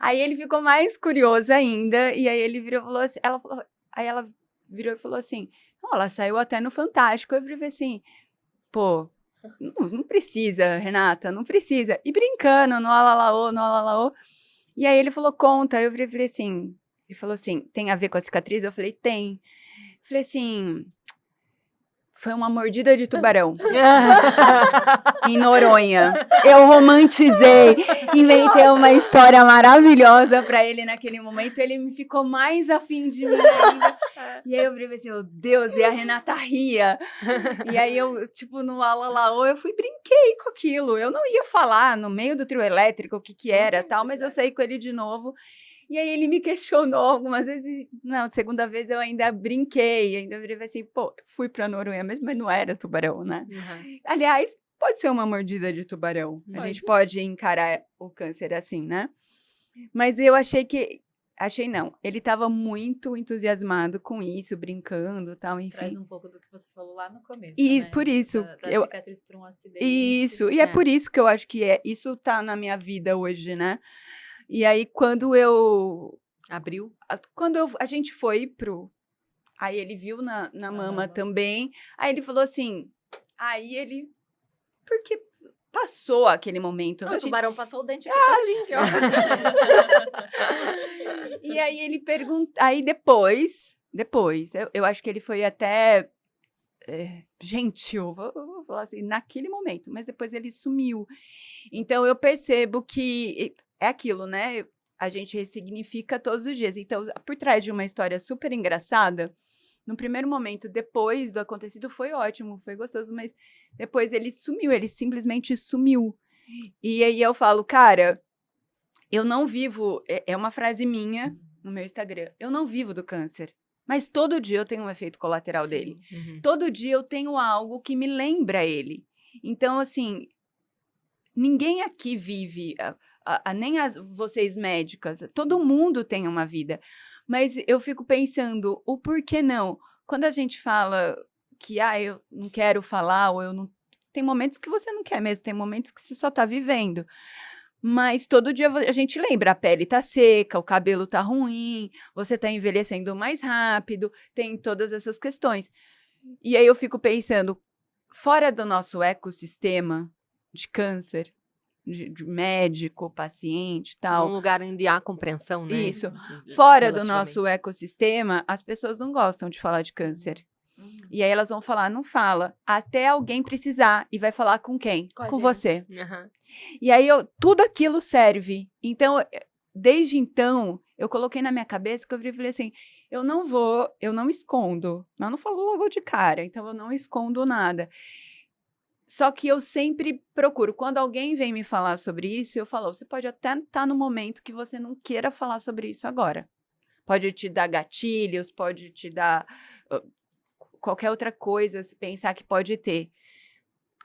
Speaker 3: Aí ele ficou mais curioso ainda, e aí ele virou e falou assim, ela virou e falou assim, não, ela saiu até no Fantástico. Eu virei assim, pô, não precisa, Renata, não precisa. E brincando, no alalaô. E aí ele falou, conta. Eu virei assim, ele falou assim, tem a ver com a cicatriz? Eu falei, tem. Eu falei assim, foi uma mordida de tubarão. Em Noronha. Eu romantizei, inventei uma história maravilhosa pra ele naquele momento. Ele me ficou mais afim de mim ainda. E aí eu falei assim, meu Deus, e a Renata ria. E aí eu, tipo, no alalaô, eu brinquei com aquilo. Eu não ia falar no meio do trio elétrico o que era tal, mas eu saí com ele de novo. E aí ele me questionou algumas vezes. Não, segunda vez eu ainda brinquei, ainda virei assim, pô, fui pra Noronha mesmo, mas não era tubarão, né?
Speaker 2: Uhum.
Speaker 3: Aliás, pode ser uma mordida de tubarão. A gente pode encarar o câncer assim, né? Mas eu achei não, ele estava muito entusiasmado com isso, brincando, tal,
Speaker 1: Traz
Speaker 3: enfim.
Speaker 1: um pouco do que você falou lá no começo,
Speaker 3: E
Speaker 1: né?
Speaker 3: por isso
Speaker 1: Da
Speaker 3: eu
Speaker 1: cicatriz por um acidente.
Speaker 3: isso, e é por isso que eu acho que isso tá na minha vida hoje, né? E aí
Speaker 2: Abriu?
Speaker 3: a gente foi aí ele viu na mama
Speaker 1: mama.
Speaker 3: também, aí ele falou assim, porque passou aquele momento,
Speaker 4: O
Speaker 3: né? A gente
Speaker 4: tubarão passou o dente aqui todinho, aqui, ó.
Speaker 3: E aí ele pergunta, aí depois, eu acho que ele foi até gentil, vou falar assim, naquele momento, mas depois ele sumiu. Então eu percebo que é aquilo, né? A gente ressignifica todos os dias. Então, por trás de uma história super engraçada, no primeiro momento, depois do acontecido, foi ótimo, foi gostoso, mas depois ele sumiu, ele simplesmente sumiu. E aí eu falo, cara, eu não vivo, é uma frase minha no meu Instagram, eu não vivo do câncer, mas todo dia eu tenho um efeito colateral dele.
Speaker 2: Uhum.
Speaker 3: Todo dia eu tenho algo que me lembra ele. Então, assim, ninguém aqui vive, nem vocês médicas, todo mundo tem uma vida. Mas eu fico pensando, o porquê não? Quando a gente fala que, eu não quero falar, ou eu não. Tem momentos que você não quer mesmo, tem momentos que você só tá vivendo. Mas todo dia a gente lembra, a pele tá seca, o cabelo tá ruim, você tá envelhecendo mais rápido, tem todas essas questões. E aí eu fico pensando, fora do nosso ecossistema de câncer, de médico, paciente e
Speaker 2: Num
Speaker 3: tal,
Speaker 2: lugar onde há compreensão, né?
Speaker 3: isso, fora do
Speaker 2: Relativamente.
Speaker 3: nosso ecossistema, as pessoas não gostam de falar de câncer.
Speaker 4: Uhum.
Speaker 3: E aí elas vão falar, não fala, até alguém precisar. E vai falar com quem?
Speaker 4: Com a
Speaker 3: Com
Speaker 4: gente.
Speaker 3: você.
Speaker 2: Uhum.
Speaker 3: E aí tudo aquilo serve. Então, desde então, eu coloquei na minha cabeça que eu falei assim, eu não escondo. Mas eu não falo logo de cara, então eu não escondo nada. Só que eu sempre procuro, quando alguém vem me falar sobre isso, eu falo, você pode até estar no momento que você não queira falar sobre isso agora. Pode te dar gatilhos, pode te dar qualquer outra coisa, se pensar que pode ter.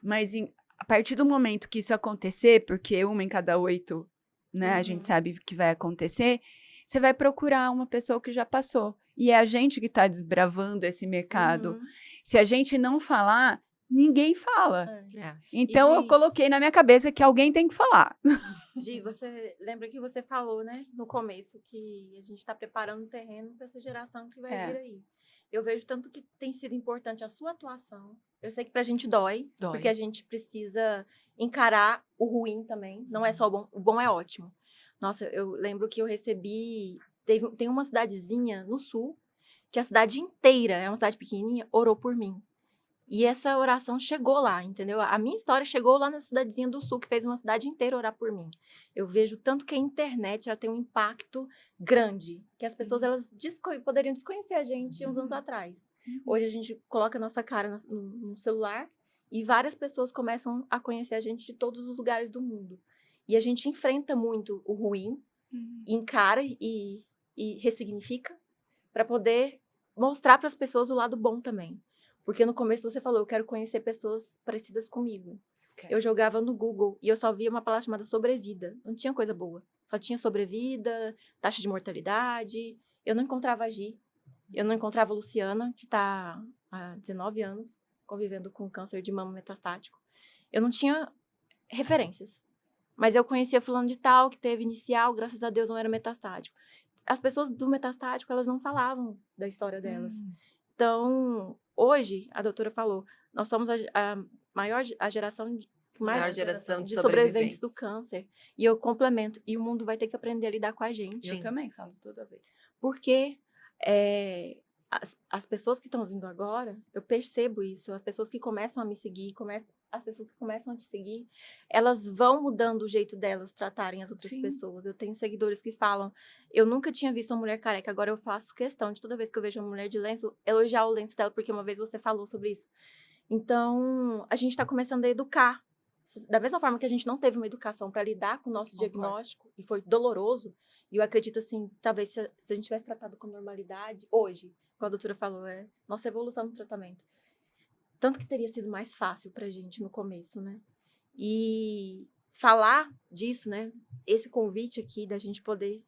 Speaker 3: Mas a partir do momento que isso acontecer, porque 1 em cada 8, né, a gente sabe que vai acontecer, você vai procurar uma pessoa que já passou. E é a gente que está desbravando esse mercado.
Speaker 4: Uhum.
Speaker 3: Se a gente não falar, ninguém fala.
Speaker 2: É.
Speaker 3: Então, eu
Speaker 4: Gi,
Speaker 3: coloquei na minha cabeça que alguém tem que falar.
Speaker 4: Gi, você lembra que você falou, né, no começo, que a gente está preparando o terreno para essa geração que vai vir aí. Eu vejo tanto que tem sido importante a sua atuação. Eu sei que pra gente dói, porque a gente precisa encarar o ruim também. Não é só o bom é ótimo. Nossa, eu lembro que eu recebi... Tem uma cidadezinha no sul, que a cidade inteira, é uma cidade pequenininha, orou por mim. E essa oração chegou lá, entendeu? A minha história chegou lá na cidadezinha do sul, que fez uma cidade inteira orar por mim. Eu vejo tanto que a internet ela tem um impacto grande, que as pessoas elas poderiam desconhecer a gente uns anos atrás. Hoje a gente coloca a nossa cara no celular e várias pessoas começam a conhecer a gente de todos os lugares do mundo. E a gente enfrenta muito o ruim, encara e ressignifica para poder mostrar para as pessoas o lado bom também. Porque no começo você falou, eu quero conhecer pessoas parecidas comigo. Eu jogava no Google e eu só via uma palavra chamada sobrevida. Não tinha coisa boa. Só tinha sobrevida, taxa de mortalidade. Eu não encontrava a Gi. Eu não encontrava a Luciana, que está há 19 anos convivendo com câncer de mama metastático. Eu não tinha referências. Mas eu conhecia fulano de tal, que teve inicial, graças a Deus não era metastático. As pessoas do metastático, elas não falavam da história delas. Então, hoje, a doutora falou, nós somos a geração de sobreviventes do câncer. E eu complemento. E o mundo vai ter que aprender a lidar com a gente.
Speaker 3: Eu também falo toda vez.
Speaker 4: Porque as pessoas que estão vindo agora, eu percebo isso. As pessoas que começam a me seguir, as pessoas que começam a te seguir, elas vão mudando o jeito delas tratarem as outras pessoas. Eu tenho seguidores que falam, eu nunca tinha visto uma mulher careca, agora eu faço questão de toda vez que eu vejo uma mulher de lenço, elogiar o lenço dela, porque uma vez você falou sobre isso. Então, a gente está começando a educar. Da mesma forma que a gente não teve uma educação para lidar com o nosso diagnóstico, e foi doloroso, E eu acredito, assim, talvez se a gente tivesse tratado com normalidade, hoje, como a doutora falou, nossa evolução no tratamento. Tanto que teria sido mais fácil pra gente no começo, né? E falar disso, né? Esse convite aqui da gente poder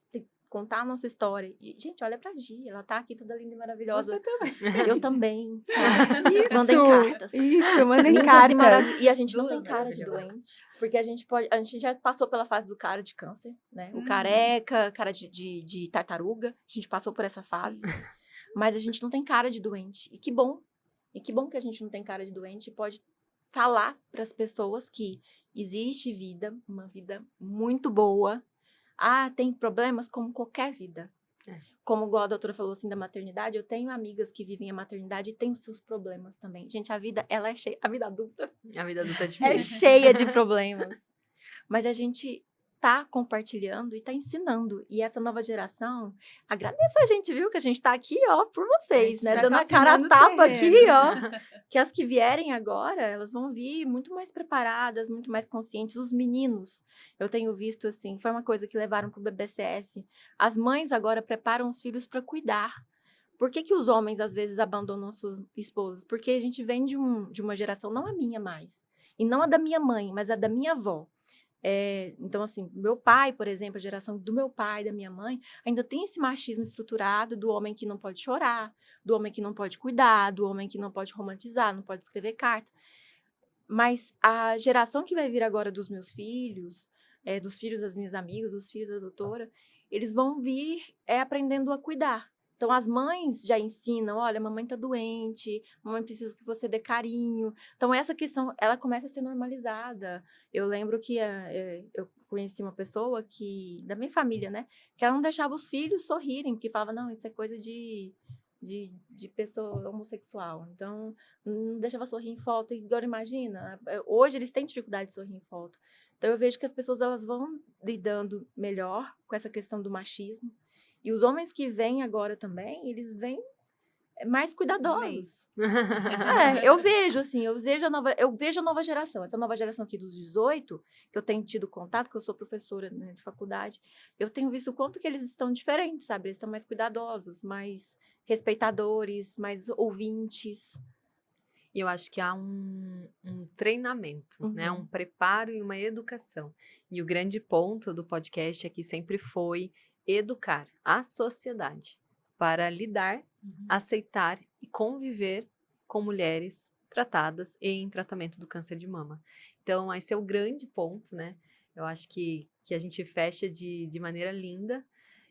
Speaker 4: contar a nossa história. E, gente, olha pra Gi, ela tá aqui toda linda e maravilhosa.
Speaker 3: Você também.
Speaker 4: Eu também. Tá?
Speaker 3: Isso,
Speaker 4: Mandem cartas.
Speaker 3: Isso, mandem
Speaker 4: Lindas
Speaker 3: cartas.
Speaker 4: E a gente não
Speaker 1: Duas
Speaker 4: tem cara de
Speaker 1: maravilhosas.
Speaker 4: doente. Porque a gente já passou pela fase do cara de câncer, né? O careca, cara de tartaruga. A gente passou por essa fase. Mas a gente não tem cara de doente. E que bom. E que bom que a gente não tem cara de doente e pode falar para as pessoas que existe vida, uma vida muito boa. Tem problemas como qualquer vida. Como igual a doutora falou assim da maternidade, eu tenho amigas que vivem a maternidade e têm os seus problemas também. Gente, a vida, ela é cheia, a vida adulta
Speaker 2: A vida adulta é
Speaker 4: é
Speaker 2: difícil.
Speaker 4: cheia de problemas. Mas a gente tá compartilhando e tá ensinando. E essa nova geração, agradeço a gente, viu? Que a gente tá aqui, ó, por vocês, né?
Speaker 3: tá
Speaker 4: Dando a cara a
Speaker 3: capinando o
Speaker 4: tapa aqui,
Speaker 3: terreno.
Speaker 4: ó. Que as que vierem agora, elas vão vir muito mais preparadas, muito mais conscientes. Os meninos, eu tenho visto, assim, foi uma coisa que levaram pro BBCS. As mães agora preparam os filhos para cuidar. Por que que os homens, às vezes, abandonam suas esposas? Porque a gente vem de uma geração, não a minha mais, e não a da minha mãe, mas a da minha avó. Então, assim, meu pai, por exemplo, a geração do meu pai, da minha mãe, ainda tem esse machismo estruturado do homem que não pode chorar, do homem que não pode cuidar, do homem que não pode romantizar, não pode escrever carta. Mas a geração que vai vir agora dos meus filhos, dos filhos das minhas amigas, dos filhos da doutora, eles vão vir aprendendo a cuidar. Então, as mães já ensinam, olha, mamãe tá doente, mamãe precisa que você dê carinho. Então, essa questão, ela começa a ser normalizada. Eu lembro que eu conheci uma pessoa da minha família, né? Que ela não deixava os filhos sorrirem, porque falava, não, isso é coisa de pessoa homossexual. Então, não deixava sorrir em foto. E agora, imagina, hoje eles têm dificuldade de sorrir em foto. Então, eu vejo que as pessoas elas vão lidando melhor com essa questão do machismo. E os homens que vêm agora também, eles vêm mais cuidadosos. Eu vejo, assim, eu vejo a nova geração. Essa nova geração aqui dos 18, que eu tenho tido contato, que eu sou professora, né, de faculdade, eu tenho visto o quanto que eles estão diferentes, sabe? Eles estão mais cuidadosos, mais respeitadores, mais ouvintes.
Speaker 2: E eu acho que há um treinamento, né? Um preparo e uma educação. E o grande ponto do podcast aqui sempre foi educar a sociedade para lidar, aceitar e conviver com mulheres tratadas e em tratamento do câncer de mama. Então, esse é o grande ponto, né? Eu acho que a gente fecha de maneira linda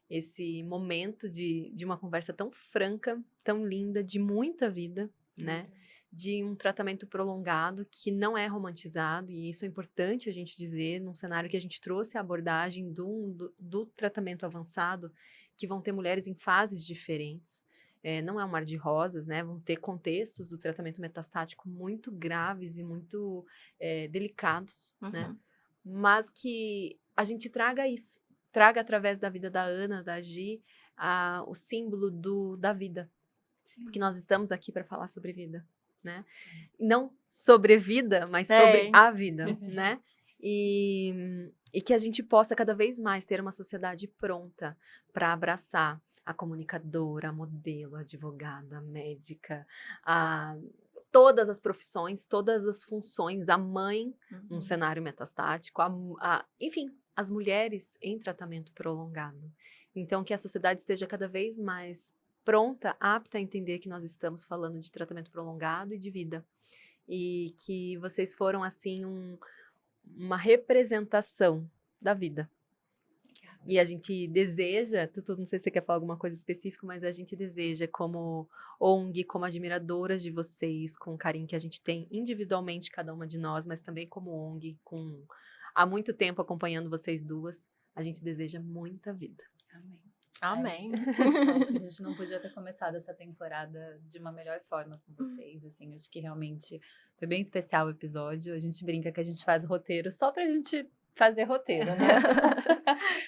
Speaker 2: esse momento de uma conversa tão franca, tão linda, de muita vida, né? De um tratamento prolongado que não é romantizado, e isso é importante a gente dizer, num cenário que a gente trouxe a abordagem do tratamento avançado, que vão ter mulheres em fases diferentes. Não é um mar de rosas, né? Vão ter contextos do tratamento metastático muito graves e muito delicados, né? Mas que a gente traga isso, traga através da vida da Ana, da Gi, o símbolo da vida. Sim. Porque nós estamos aqui para falar sobre vida, né? Não sobre vida, mas sobre a vida, né? E que a gente possa cada vez mais ter uma sociedade pronta para abraçar a comunicadora, a modelo, a advogada, a médica, todas as profissões, todas as funções, a mãe num cenário metastático, enfim, as mulheres em tratamento prolongado. Então, que a sociedade esteja cada vez mais pronta, apta a entender que nós estamos falando de tratamento prolongado e de vida. E que vocês foram, assim, uma representação da vida. E a gente deseja, Tutu, não sei se você quer falar alguma coisa específica, mas a gente deseja como ONG, como admiradoras de vocês, com o carinho que a gente tem individualmente, cada uma de nós, mas também como ONG, há muito tempo acompanhando vocês duas, a gente deseja muita vida.
Speaker 1: Amém.
Speaker 4: Amém.
Speaker 1: Acho que a gente não podia ter começado essa temporada de uma melhor forma com vocês, assim, acho que realmente foi bem especial o episódio, a gente brinca que a gente faz roteiro só pra gente fazer roteiro, né?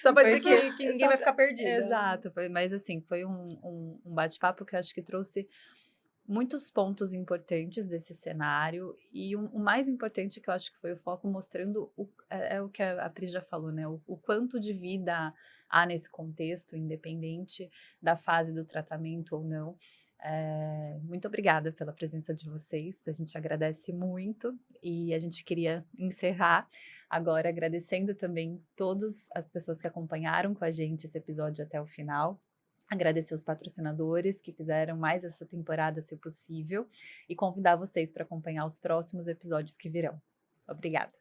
Speaker 2: Só pra dizer que ninguém vai ficar perdido.
Speaker 1: Exato, mas assim, foi um bate-papo que eu acho que trouxe muitos pontos importantes desse cenário, e o mais importante que eu acho que foi o foco mostrando é o que a Pri já falou, né? O quanto de vida há nesse contexto, independente da fase do tratamento ou não. Muito obrigada pela presença de vocês, a gente agradece muito, e a gente queria encerrar agora agradecendo também todas as pessoas que acompanharam com a gente esse episódio até o final. Agradecer os patrocinadores que fizeram mais essa temporada ser possível e convidar vocês para acompanhar os próximos episódios que virão. Obrigada!